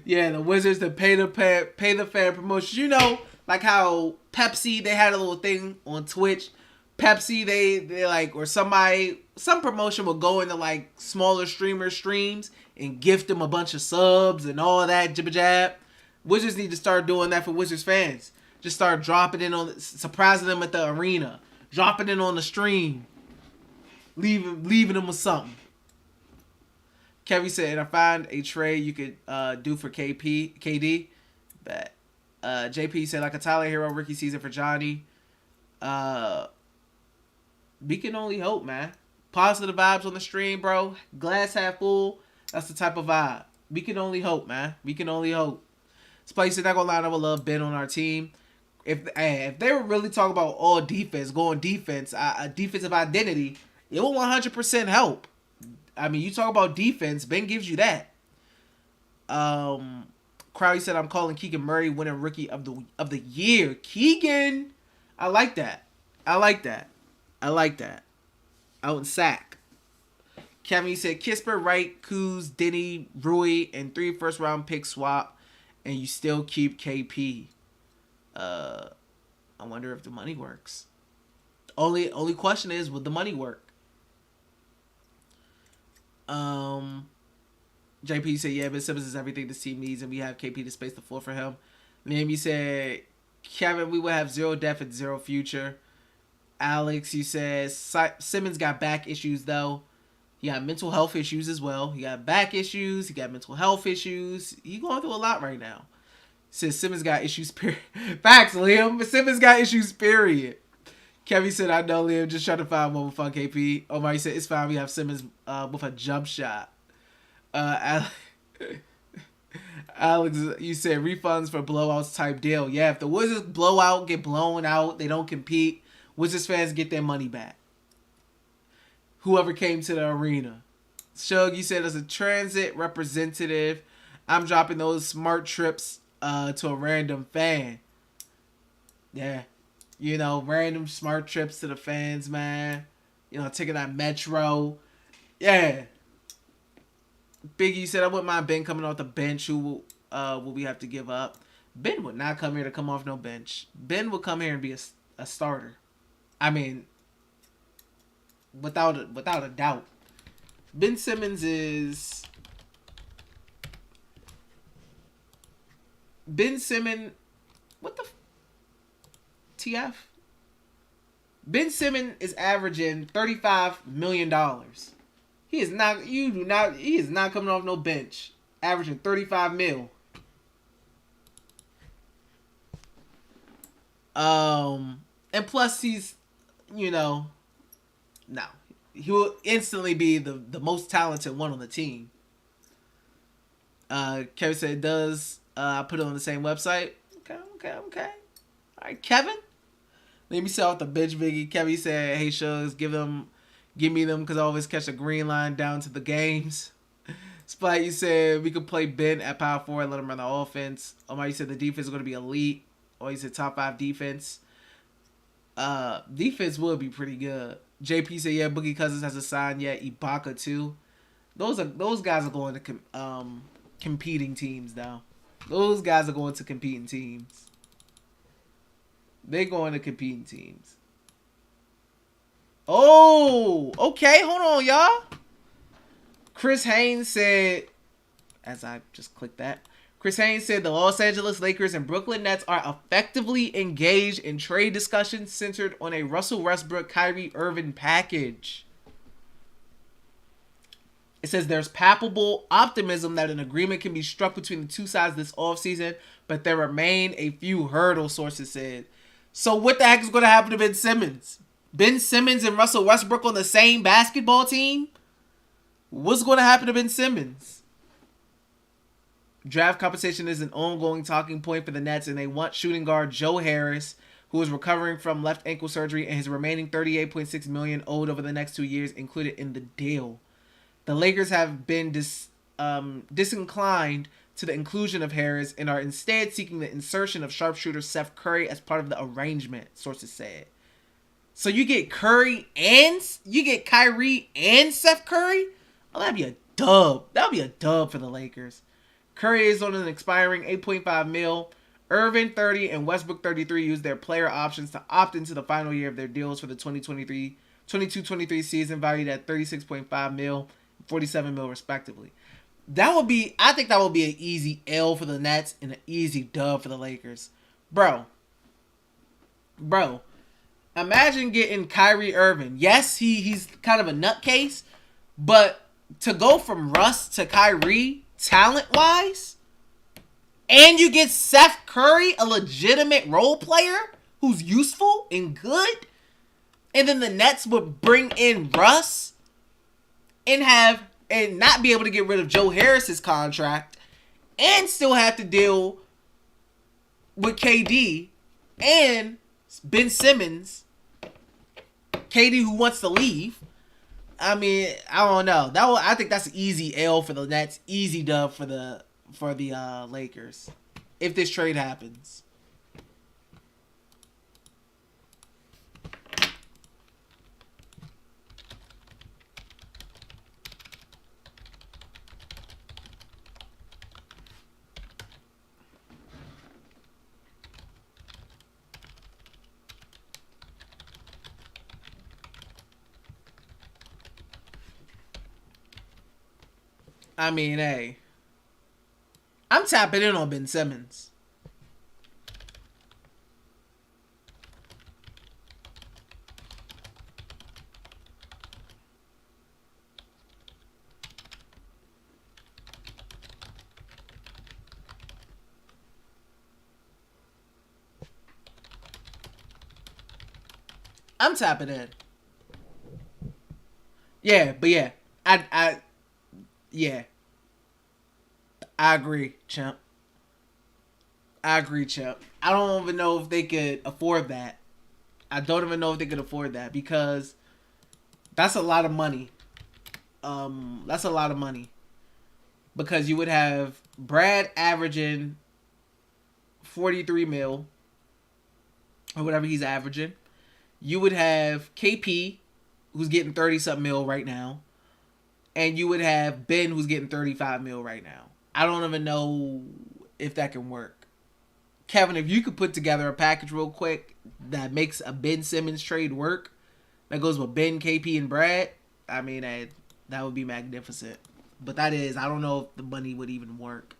Yeah, the Wizards, the pay the fan promotion. You know, like how Pepsi, they had a little thing on Twitch. Pepsi, they like, or some promotion will go into like smaller streamers' streams and gift them a bunch of subs and all that jibba jab. Wizards need to start doing that for Wizards fans. Just start dropping in on, surprising them at the arena, dropping in on the stream, leaving them with something. Kevin said, I find a trade you could do for KD. But JP said, like a Tyler Hero rookie season for Johnny. We can only hope, man. Positive vibes on the stream, bro. Glass half full. That's the type of vibe. We can only hope, man. We can only hope. Spice said, not gonna lie, I would love Ben on our team. If they were really talking about all defense, going defense, a defensive identity, it will 100% help. I mean, you talk about defense, Ben gives you that. Crowley said, I'm calling Keegan Murray winning rookie of the year. Keegan, I like that. Out in sack. Kevin said, Kisper, Wright, Kuz, Denny, Rui, and 3 first-round pick swap, and you still keep KP. I wonder if the money works. Only question is, would the money work? JP said, yeah, Ben Simmons is everything this team needs, and we have KP to space the floor for him. Name, you said, Kevin, we will have zero depth and zero future. Alex, you said, Simmons got back issues, though. He got mental health issues as well. He got back issues. He got mental health issues. He going through a lot right now. Says Simmons got issues, period. Facts, Liam. Simmons got issues, period. Kevin said, I know, Liam. Just trying to find one with fun, KP. Omar, he said, it's fine. We have Simmons with a jump shot. Alex, you said refunds for blowouts type deal. Yeah, if the Wizards blow out, get blown out, they don't compete, Wizards fans get their money back. Whoever came to the arena. Shug, you said as a transit representative, I'm dropping those smart trips to a random fan. Yeah. You know, random smart trips to the fans, man. You know, taking that metro. Yeah. Biggie said, I wouldn't mind Ben coming off the bench. Who will we have to give up? Ben would not come here to come off no bench. Ben would come here and be a starter. I mean, without a doubt. Ben Simmons is... Ben Simmons... What the... TF? Ben Simmons is averaging $35 million. He is not coming off no bench. Averaging 35 mil. And plus he's, you know, no. He will instantly be the most talented one on the team. Kevin said, does I put it on the same website. Okay. All right, Kevin. Let me start with the bitch biggie. Kevin said, "Hey, Shugs, give me them, because I always catch a green line down to the games." Splat, you said we could play Ben at power forward and let him run the offense. Omar, you said the defense is going to be elite. Or you said top 5 defense. Defense will be pretty good. JP said, yeah, Boogie Cousins hasn't signed yet. Ibaka too. Those guys are going to competing teams now. Those guys are going to competing teams. They're going to competing teams. Oh, okay. Hold on, y'all. Chris Haynes said, as I just clicked that, Chris Haynes said the Los Angeles Lakers and Brooklyn Nets are effectively engaged in trade discussions centered on a Russell Westbrook, Kyrie Irving package. It says there's palpable optimism that an agreement can be struck between the two sides this offseason, but there remain a few hurdles, sources said. So what the heck is going to happen to Ben Simmons? Ben Simmons and Russell Westbrook on the same basketball team? What's going to happen to Ben Simmons? Draft compensation is an ongoing talking point for the Nets, and they want shooting guard Joe Harris, who is recovering from left ankle surgery, and his remaining $38.6 million owed over the next 2 years included in the deal. The Lakers have been disinclined to the inclusion of Harris and are instead seeking the insertion of sharpshooter Seth Curry as part of the arrangement, sources said. So you get Kyrie and Seth Curry? Oh, that'd be a dub. That'd be a dub for the Lakers. Curry is on an expiring $8.5 million. Irvin, 30, and Westbrook, 33, used their player options to opt into the final year of their deals for the 22-23 season, valued at $36.5 million, $47 million respectively. I think that would be an easy L for the Nets and an easy dub for the Lakers. Bro, imagine getting Kyrie Irving. Yes, he's kind of a nutcase, but to go from Russ to Kyrie, talent-wise, and you get Seth Curry, a legitimate role player who's useful and good, and then the Nets would bring in Russ and not be able to get rid of Joe Harris's contract and still have to deal with KD and Ben Simmons, KD who wants to leave. I mean, I don't know. I think that's an easy L for the Nets, easy dub for the Lakers if this trade happens. I mean, hey, I'm tapping in on Ben Simmons. I'm tapping in. Yeah, but yeah, yeah. I agree, champ. I don't even know if they could afford that. Because that's a lot of money. Because you would have Brad averaging 43 mil or whatever he's averaging. You would have KP, who's getting 30-something mil right now. And you would have Ben, who's getting 35 mil right now. I don't even know if that can work. Kevin, if you could put together a package real quick that makes a Ben Simmons trade work, that goes with Ben, KP, and Brad, I mean, that would be magnificent. But I don't know if the money would even work.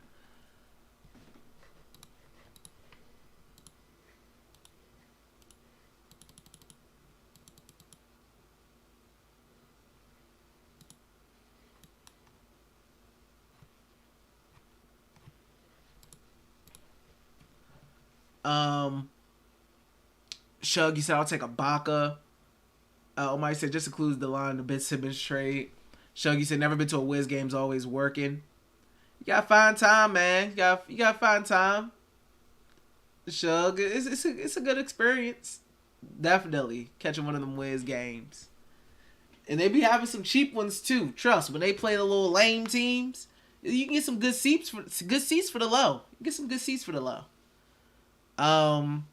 Shug, you said I'll take Ibaka. Omar said just includes the line the Ben Simmons trade. Shug, you said never been to a Wiz game's always working. You gotta find time, man. You gotta find time. Shug, it's a good experience. Definitely catching one of them Wiz games. And they be having some cheap ones too. Trust, when they play the little lame teams, you can get some good seats for the low. Get some good seats for the low. Um,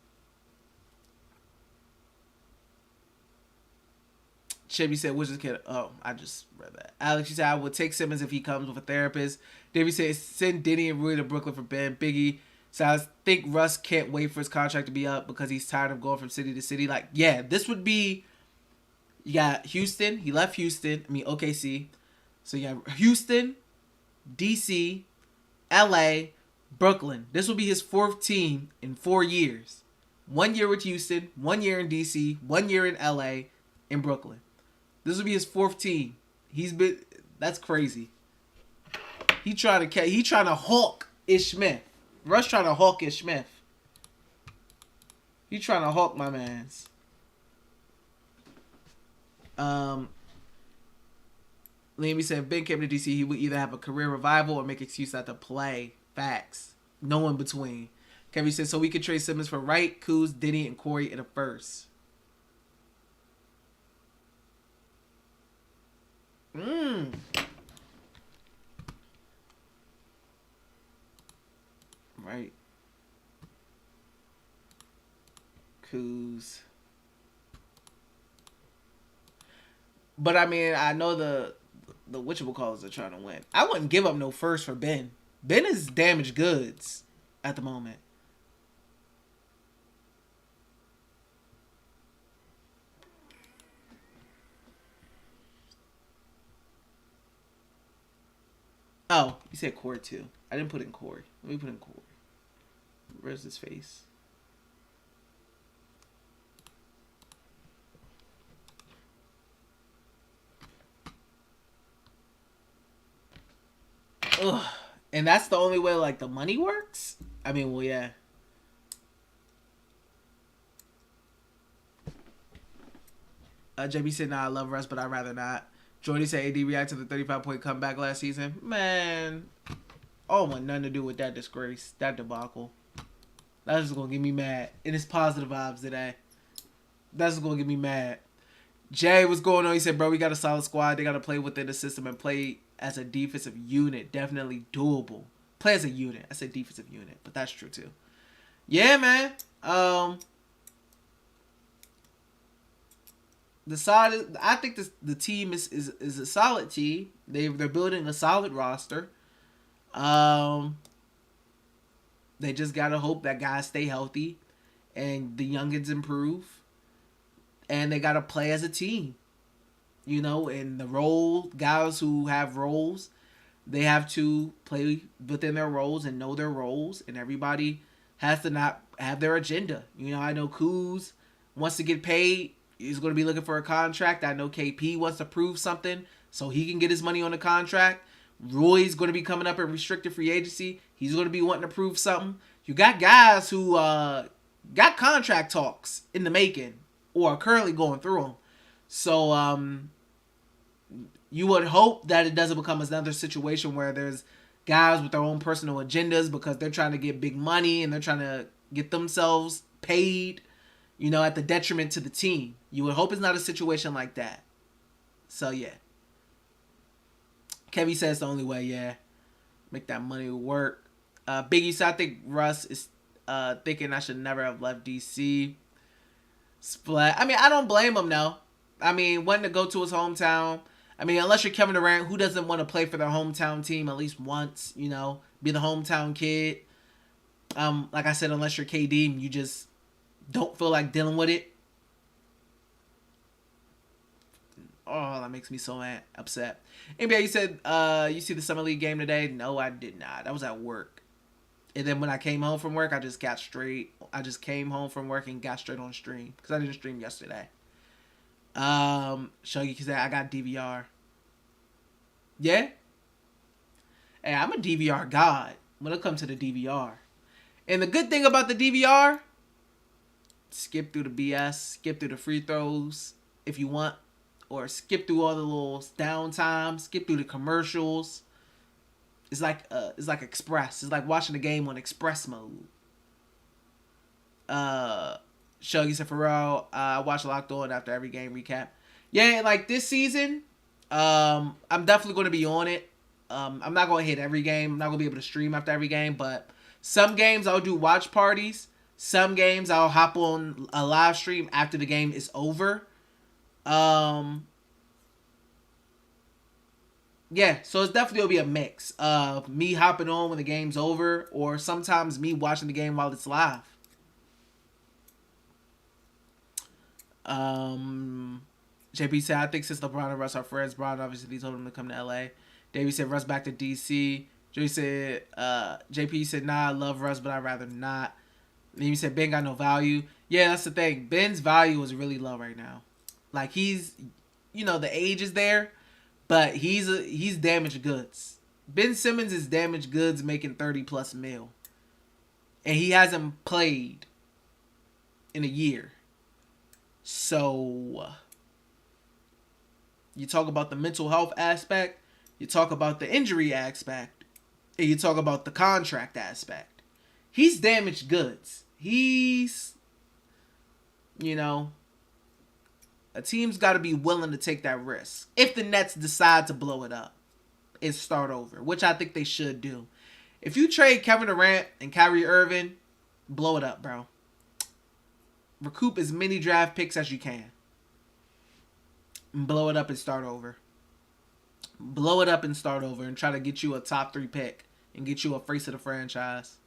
Chevy said, "Which is kid?" Oh, I just read that. Alex, you said I would take Simmons if he comes with a therapist. Davey said, "Send Denny and Rui to Brooklyn for Ben." Biggie, so I think Russ can't wait for his contract to be up because he's tired of going from city to city. Like, yeah, this would be. You got Houston. He left Houston. I mean OKC. So you got Houston, DC, LA, Brooklyn. This will be his fourth team in 4 years. 1 year with Houston, 1 year in DC, 1 year in LA, in Brooklyn. This will be his fourth team. He's been. That's crazy. He trying to hawk Ish Smith. Russ trying to hawk Ish Smith. He trying to hawk my man's. Liam said if Ben came to DC, he would either have a career revival or make excuse not to play. Facts. No in between. Kevin said so we could trade Simmons for Wright, Kuz, Denny, and Corey in a first. Right. Kuz. But I mean, I know the whatchamacallits are trying to win. I wouldn't give up no first for Ben. Ben is damaged goods at the moment. Oh, you said Corey too. I didn't put in Corey. Let me put in Corey. Where's his face? Ugh. And that's the only way like the money works? I mean, well, yeah. JB said, nah, I love Russ, but I'd rather not. Jordy said AD react to the 35-point comeback last season. Man, all want nothing to do with that disgrace, that debacle. That's just going to get me mad. And it's positive vibes today. That's just going to get me mad. Jay, what's going on? He said, bro, we got a solid squad. They got to play within the system and play as a defensive unit. Definitely doable. Play as a unit. I said defensive unit, but that's true too. Yeah, man. The side, I think the team is a solid team. They're building a solid roster. They just gotta hope that guys stay healthy and the youngins improve. And they gotta play as a team. You know, and the role guys who have roles, they have to play within their roles and know their roles. And everybody has to not have their agenda. You know, I know Kuz wants to get paid. He's going to be looking for a contract. I know KP wants to prove something so he can get his money on the contract. Roy's going to be coming up at restricted free agency. He's going to be wanting to prove something. You got guys who got contract talks in the making or are currently going through them. So you would hope that it doesn't become another situation where there's guys with their own personal agendas because they're trying to get big money and they're trying to get themselves paid, you know, at the detriment to the team. You would hope it's not a situation like that. So, yeah. Kevin says the only way, yeah. Make that money work. Biggie said, I think Russ is thinking I should never have left DC. Splat. I mean, I don't blame him, no. I mean, wanting to go to his hometown. I mean, unless you're Kevin Durant, who doesn't want to play for their hometown team at least once, you know, be the hometown kid. Like I said, unless you're KD and you just don't feel like dealing with it. Oh, that makes me so upset. NBA, you said you see the Summer League game today? No, I did not. I was at work. And then when I came home from work, I just came home from work and got straight on stream. Because I didn't stream yesterday. Show you said I got DVR. Yeah? Hey, I'm a DVR god when it comes to the DVR. And the good thing about the DVR, skip through the BS, skip through the free throws if you want, or skip through all the little downtime, skip through the commercials. It's like express. It's like watching the game on express mode. Shuggy said Pharrell, I watch Locked On after every game recap. Yeah, like this season, I'm definitely going to be on it. I'm not going to hit every game. I'm not going to be able to stream after every game, but some games I'll do watch parties. Some games I'll hop on a live stream after the game is over. Yeah, so it's definitely gonna be a mix of me hopping on when the game's over, or sometimes me watching the game while it's live. Um, JP said, I think since LeBron and Russ are friends, Bron obviously told him to come to LA. Davey said, Russ back to DC. JP said, nah, I love Russ, but I'd rather not. And he said, Ben got no value. Yeah, that's the thing. Ben's value is really low right now. Like, he's, the age is there, but he's damaged goods. Ben Simmons is damaged goods making 30 plus mil. And he hasn't played in a year. So, you talk about the mental health aspect, you talk about the injury aspect, and you talk about the contract aspect. He's damaged goods. He's, a team's got to be willing to take that risk. If the Nets decide to blow it up and start over, which I think they should do. If you trade Kevin Durant and Kyrie Irving, blow it up, bro. Recoup as many draft picks as you can. And blow it up and start over. Blow it up and start over and try to get you a top 3 pick and get you a face of the franchise.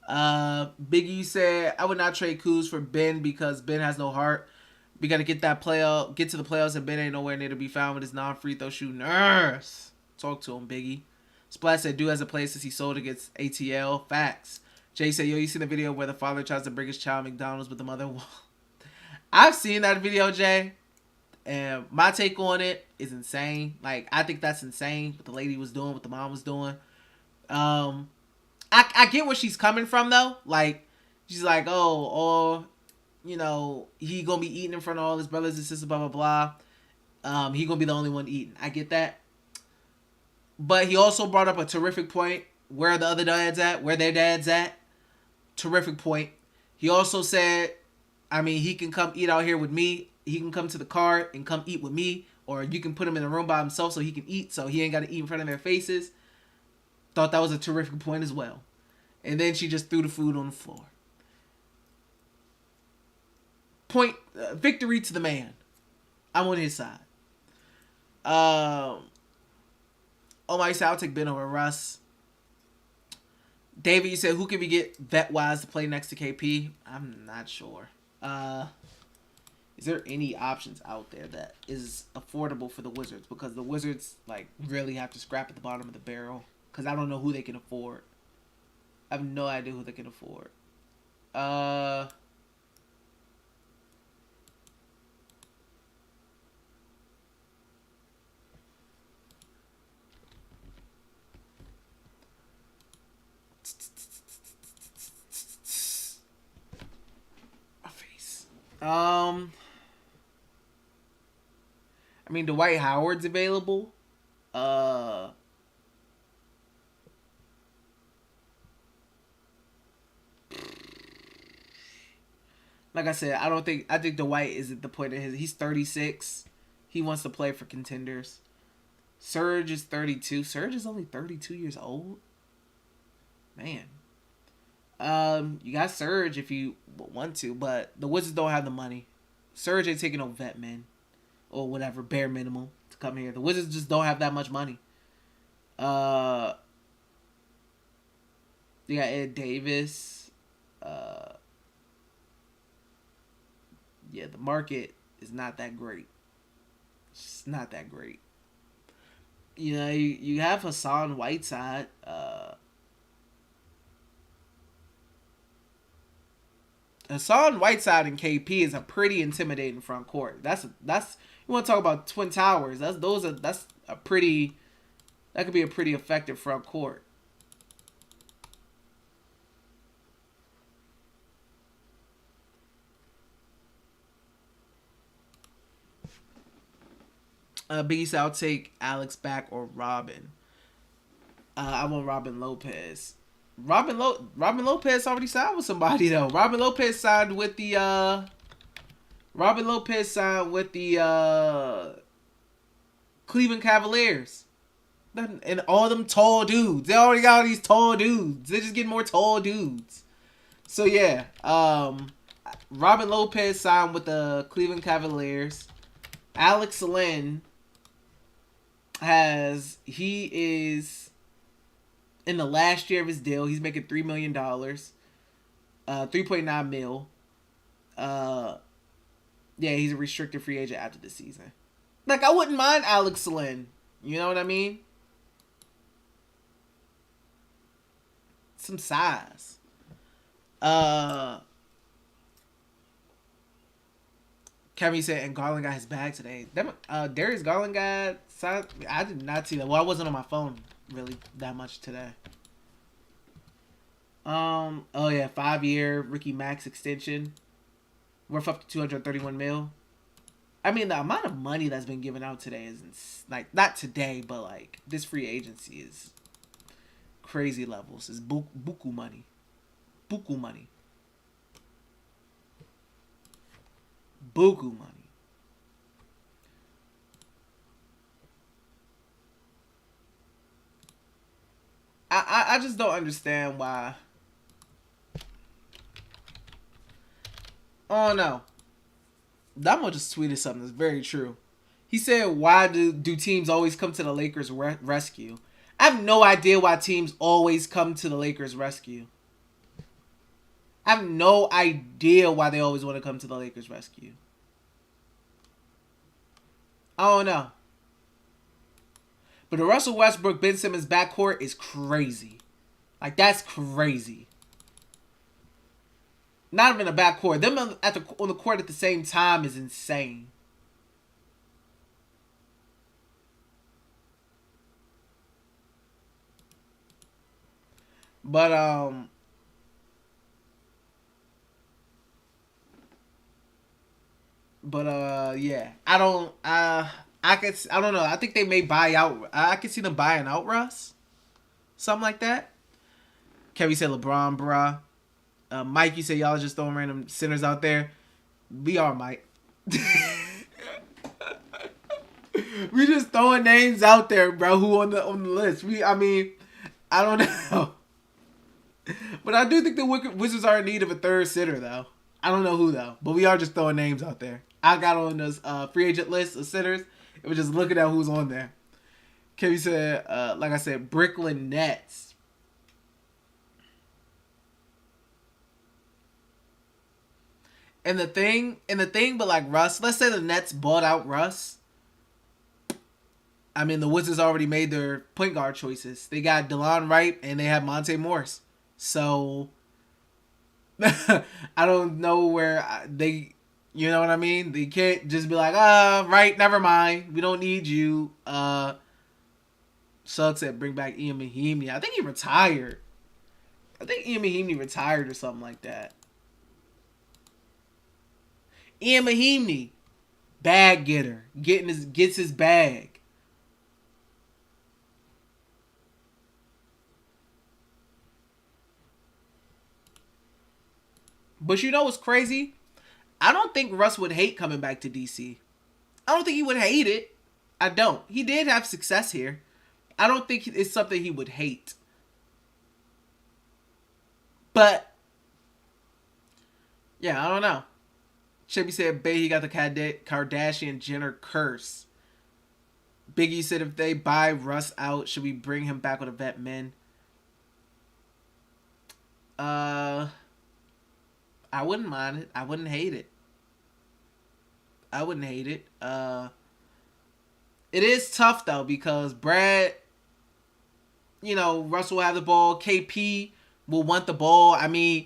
Biggie said, I would not trade Kuz for Ben because Ben has no heart. We got to get to the playoffs, and Ben ain't nowhere near to be found with his non-free throw shooting. Talk to him, Biggie. Splash said, dude has a place since he sold against ATL. Facts. Jay said, yo, you seen the video where the father tries to bring his child McDonald's, but the mother won't? I've seen that video, Jay. And my take on it is insane. Like, I think that's insane what the lady was doing, what the mom was doing. I get where she's coming from, though. Like, she's like, he gonna be eating in front of all his brothers and sisters, blah, blah, blah. He gonna be the only one eating. I get that. But he also brought up a terrific point. Where are the other dads at? Where their dads at? Terrific point. He also said, he can come eat out here with me. He can come to the car and come eat with me. Or you can put him in a room by himself so he can eat, so he ain't got to eat in front of their faces. Thought that was a terrific point as well. And then she just threw the food on the floor. Victory to the man. I'm on his side. Omar said, I'll take Ben over Russ. David, you said, who can we get vet-wise to play next to KP? I'm not sure. Is there any options out there that is affordable for the Wizards? Because the Wizards, really have to scrap at the bottom of the barrel. Because I don't know who they can afford. I have no idea who they can afford. Dwight Howard's available. Like I said, I think Dwight is at the point of he's 36. He wants to play for contenders. Serge is 32. Serge is only 32 years old. Man. You got Serge if you want to, but the Wizards don't have the money. Serge ain't taking no vet man or whatever, bare minimum to come here. The Wizards just don't have that much money. You got Ed Davis. Yeah, the market is not that great. It's not that great. You have Hassan Whiteside. Hassan Whiteside and KP is a pretty intimidating front court. That's you want to talk about Twin Towers. That could be a pretty effective front court. Biggie said, I'll take Alex back or Robin. I want Robin Lopez. Robin Lopez already signed with somebody though. Robin Lopez signed with the Cleveland Cavaliers. And all them tall dudes. They already got all these tall dudes. They're just getting more tall dudes. So yeah, Robin Lopez signed with the Cleveland Cavaliers. Alex Len he is in the last year of his deal. He's making $3 million, 3.9 mil. Yeah, he's a restricted free agent after the season. Like, I wouldn't mind Alex Len. You know what I mean? Some size. Kevin said, and Garland got his bag today. Darius Garland got signed. I did not see that. Well, I wasn't on my phone really that much today. Oh yeah, 5-year Ricky Max extension, worth up to 231 mil. I mean, the amount of money that's been given out today is like, not today, but like this free agency is crazy levels. It's buku money, buku money, buku money. I just don't understand why. Oh no. Damo just tweeted something that's very true. He said, why do teams always come to the Lakers' rescue? I have no idea why teams always come to the Lakers' rescue. I have no idea why they always want to come to the Lakers' rescue. I don't know. But the Russell Westbrook, Ben Simmons backcourt is crazy. Like, that's crazy. Not even a backcourt. Them on the court at the same time is insane. But yeah. I don't know. I think they may buy out. I could see them buying out Russ. Something like that. Kevin said LeBron, bruh. Mike, you said y'all just throwing random centers out there. We are, Mike. We just throwing names out there, bro. Who on the list? I don't know. But I do think the Wizards are in need of a third center, though. I don't know who, though. But we are just throwing names out there. I got on this free agent list of centers. It was just looking at who's on there. Kevin said, like I said, Brooklyn Nets. And the thing, but like Russ, let's say the Nets bought out Russ. I mean, the Wizards already made their point guard choices. They got DeLon Wright and they have Monte Morris. So, I don't know where they, you know what I mean? They can't just be like, right, never mind. We don't need you. Suggs said bring back Ian Mahinmi. I think he retired. I think Ian Mahinmi retired or something like that. Ian Mahinmi, bag getter, gets his bag. But you know what's crazy? I don't think Russ would hate coming back to DC. I don't think he would hate it. I don't. He did have success here. I don't think it's something he would hate. But, yeah, I don't know. Chibby said, Bay, he got the Kardashian Jenner curse. Biggie said, if they buy Russ out, should we bring him back with a vet men? I wouldn't mind it. I wouldn't hate it. It is tough, though, because Brad, Russ will have the ball. KP will want the ball. I mean,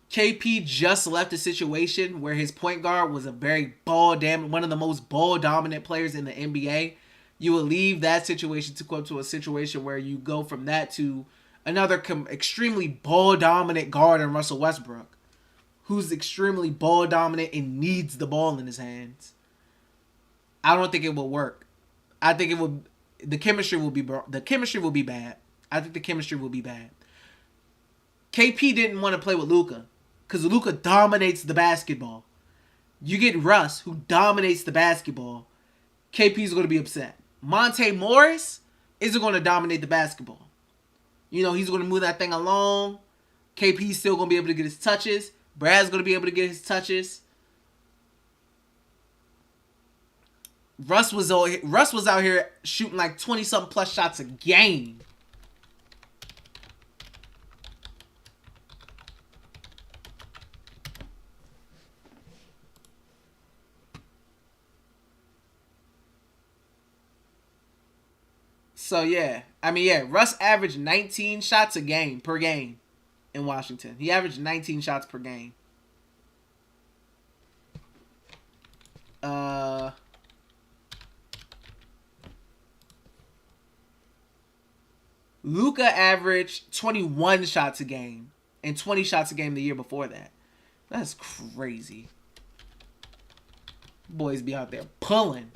KP just left a situation where his point guard was a very one of the most ball-dominant players in the NBA. You will leave that situation to go to a situation where you go from that to another extremely ball-dominant guard in Russell Westbrook, who's extremely ball-dominant and needs the ball in his hands. I don't think it will work. I think the chemistry will be bad. I think the chemistry will be bad. KP didn't want to play with Luka because Luka dominates the basketball. You get Russ, who dominates the basketball. KP's going to be upset. Monte Morris isn't going to dominate the basketball. You know, he's going to move that thing along. KP's still going to be able to get his touches. Brad's going to be able to get his touches. Russ was out here shooting like 20-something plus shots a game. So, yeah. I mean, yeah. Russ averaged 19 shots a game per game in Washington. He averaged 19 shots per game. Luka averaged 21 shots a game and 20 shots a game the year before that. That's crazy. Boys be out there pulling.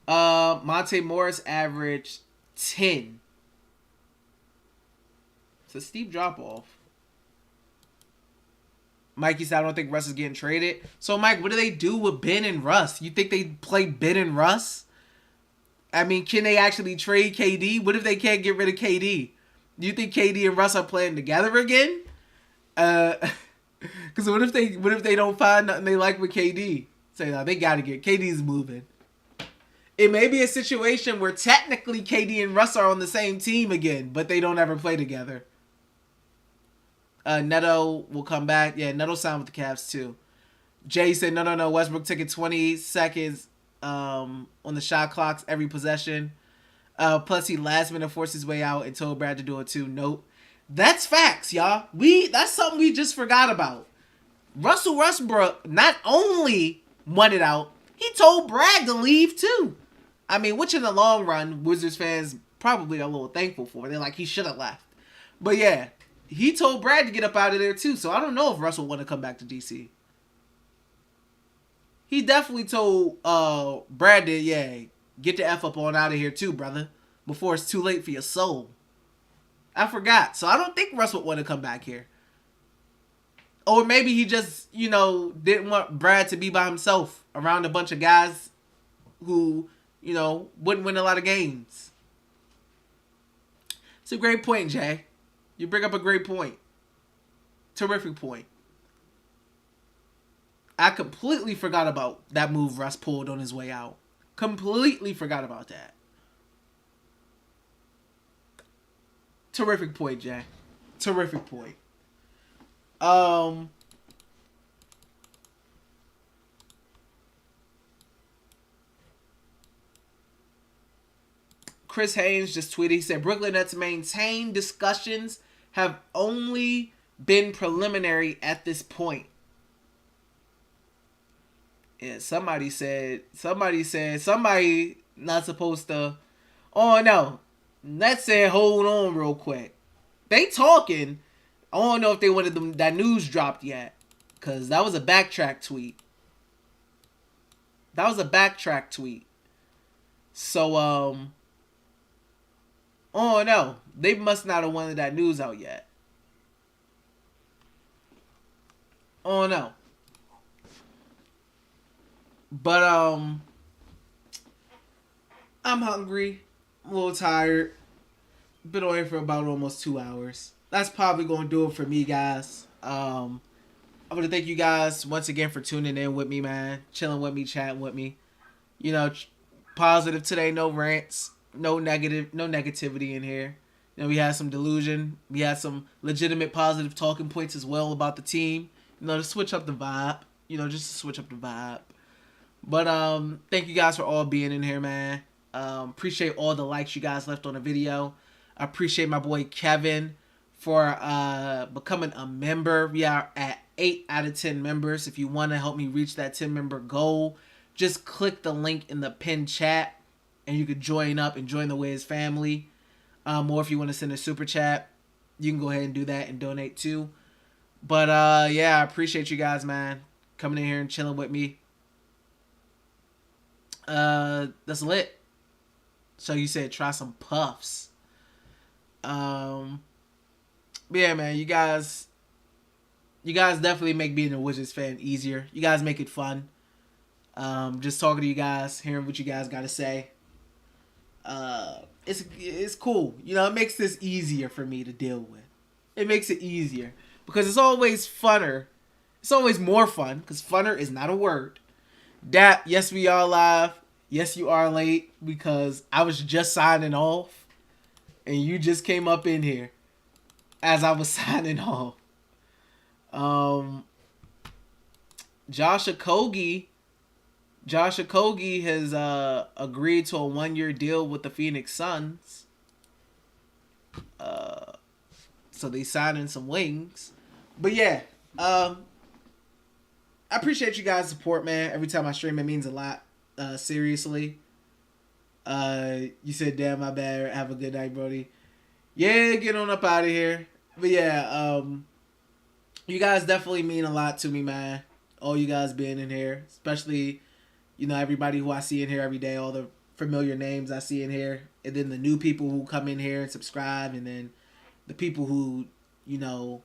Monte Morris averaged 10. It's a steep drop off. Mikey said, I don't think Russ is getting traded. So, Mike, what do they do with Ben and Russ? You think they play Ben and Russ? I mean, can they actually trade KD? What if they can't get rid of KD? Do you think KD and Russ are playing together again? Because what if they don't find nothing they like with KD? Say, no, they got to get KD's moving. It may be a situation where technically KD and Russ are on the same team again, but they don't ever play together. Neto will come back. Yeah, Neto signed with the Cavs too. Jay said, no. Westbrook took it 20 seconds on the shot clocks every possession. Plus, he last minute forced his way out and told Brad to do it too. Nope. That's facts, y'all. That's something we just forgot about. Russell Westbrook not only wanted out, he told Brad to leave too. I mean, which in the long run, Wizards fans probably are a little thankful for. They're like, he should have left. But yeah, he told Brad to get up out of there too. So I don't know if Russell want to come back to DC. He definitely told Brad to, yeah, get the F up on out of here too, brother. Before it's too late for your soul. I forgot. So I don't think Russ would want to come back here. Or maybe he just, didn't want Brad to be by himself around a bunch of guys who, wouldn't win a lot of games. It's a great point, Jay. You bring up a great point. Terrific point. I completely forgot about that move Russ pulled on his way out. Completely forgot about that. Terrific point, Jay. Terrific point. Chris Haynes just tweeted, he said, Brooklyn Nets maintain discussions have only been preliminary at this point. Yeah, somebody not supposed to. Oh no. Nets said, hold on real quick. They talking. I don't know if they wanted that news dropped yet. Because that was a backtrack tweet. So, oh no. They must not have wanted that news out yet. Oh no. But, I'm hungry. I'm a little tired. Been on here for about almost 2 hours. That's probably going to do it for me, guys. I want to thank you guys once again for tuning in with me, man. Chilling with me, chatting with me. Positive today, no rants, no negativity in here. We had some delusion. We had some legitimate positive talking points as well about the team. To switch up the vibe. Just to switch up the vibe. But thank you guys for all being in here, man. Appreciate all the likes you guys left on the video. I appreciate my boy Kevin for becoming a member. We are at 8 out of 10 members. If you want to help me reach that 10-member goal, just click the link in the pinned chat and you can join up and join the Wiz family. Or if you want to send a super chat, you can go ahead and do that and donate too. But yeah, I appreciate you guys, man, coming in here and chilling with me. That's lit. So you said try some puffs. Um, but yeah, man, you guys definitely make being a Wizards fan easier. You guys make it fun. Just talking to you guys, hearing what you guys got to say. It's cool. You know, it makes this easier for me to deal with. It makes it easier because it's always funner. It's always more fun because funner is not a word. Dap, yes, we are live. Yes, you are late because I was just signing off and you just came up in here as I was signing off. Um, Josh Okogie has agreed to a 1-year deal with the Phoenix Suns. So they signing some wings. But yeah, I appreciate you guys' support, man. Every time I stream, it means a lot. Seriously. You said, damn, my bad. Have a good night, Brody. Yeah, get on up out of here. But yeah, you guys definitely mean a lot to me, man. All you guys being in here, especially, you know, everybody who I see in here every day, all the familiar names I see in here, and then the new people who come in here and subscribe, and then the people who, you know,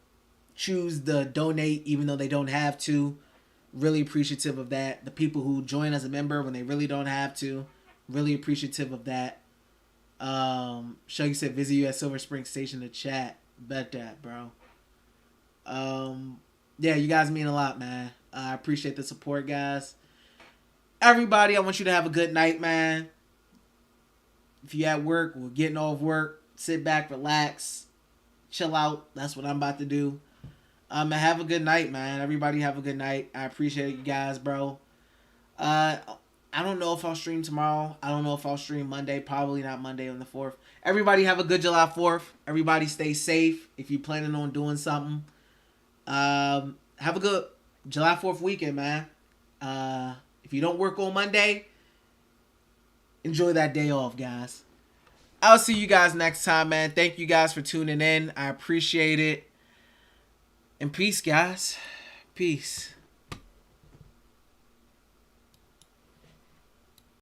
choose to donate even though they don't have to. Really appreciative of that. The people who join as a member when they really don't have to. Really appreciative of that. Shuggy said visit you at Silver Spring Station to chat. Bet that, bro. Yeah, you guys mean a lot, man. I appreciate the support, guys. Everybody, I want you to have a good night, man. If you at work or getting off work, sit back, relax, chill out. That's what I'm about to do. And have a good night, man. Everybody have a good night. I appreciate you guys, bro. I don't know if I'll stream tomorrow. I don't know if I'll stream Monday. Probably not Monday on the 4th. Everybody have a good July 4th. Everybody stay safe if you're planning on doing something. Have a good July 4th weekend, man. If you don't work on Monday, enjoy that day off, guys. I'll see you guys next time, man. Thank you guys for tuning in. I appreciate it. And peace, guys. Peace.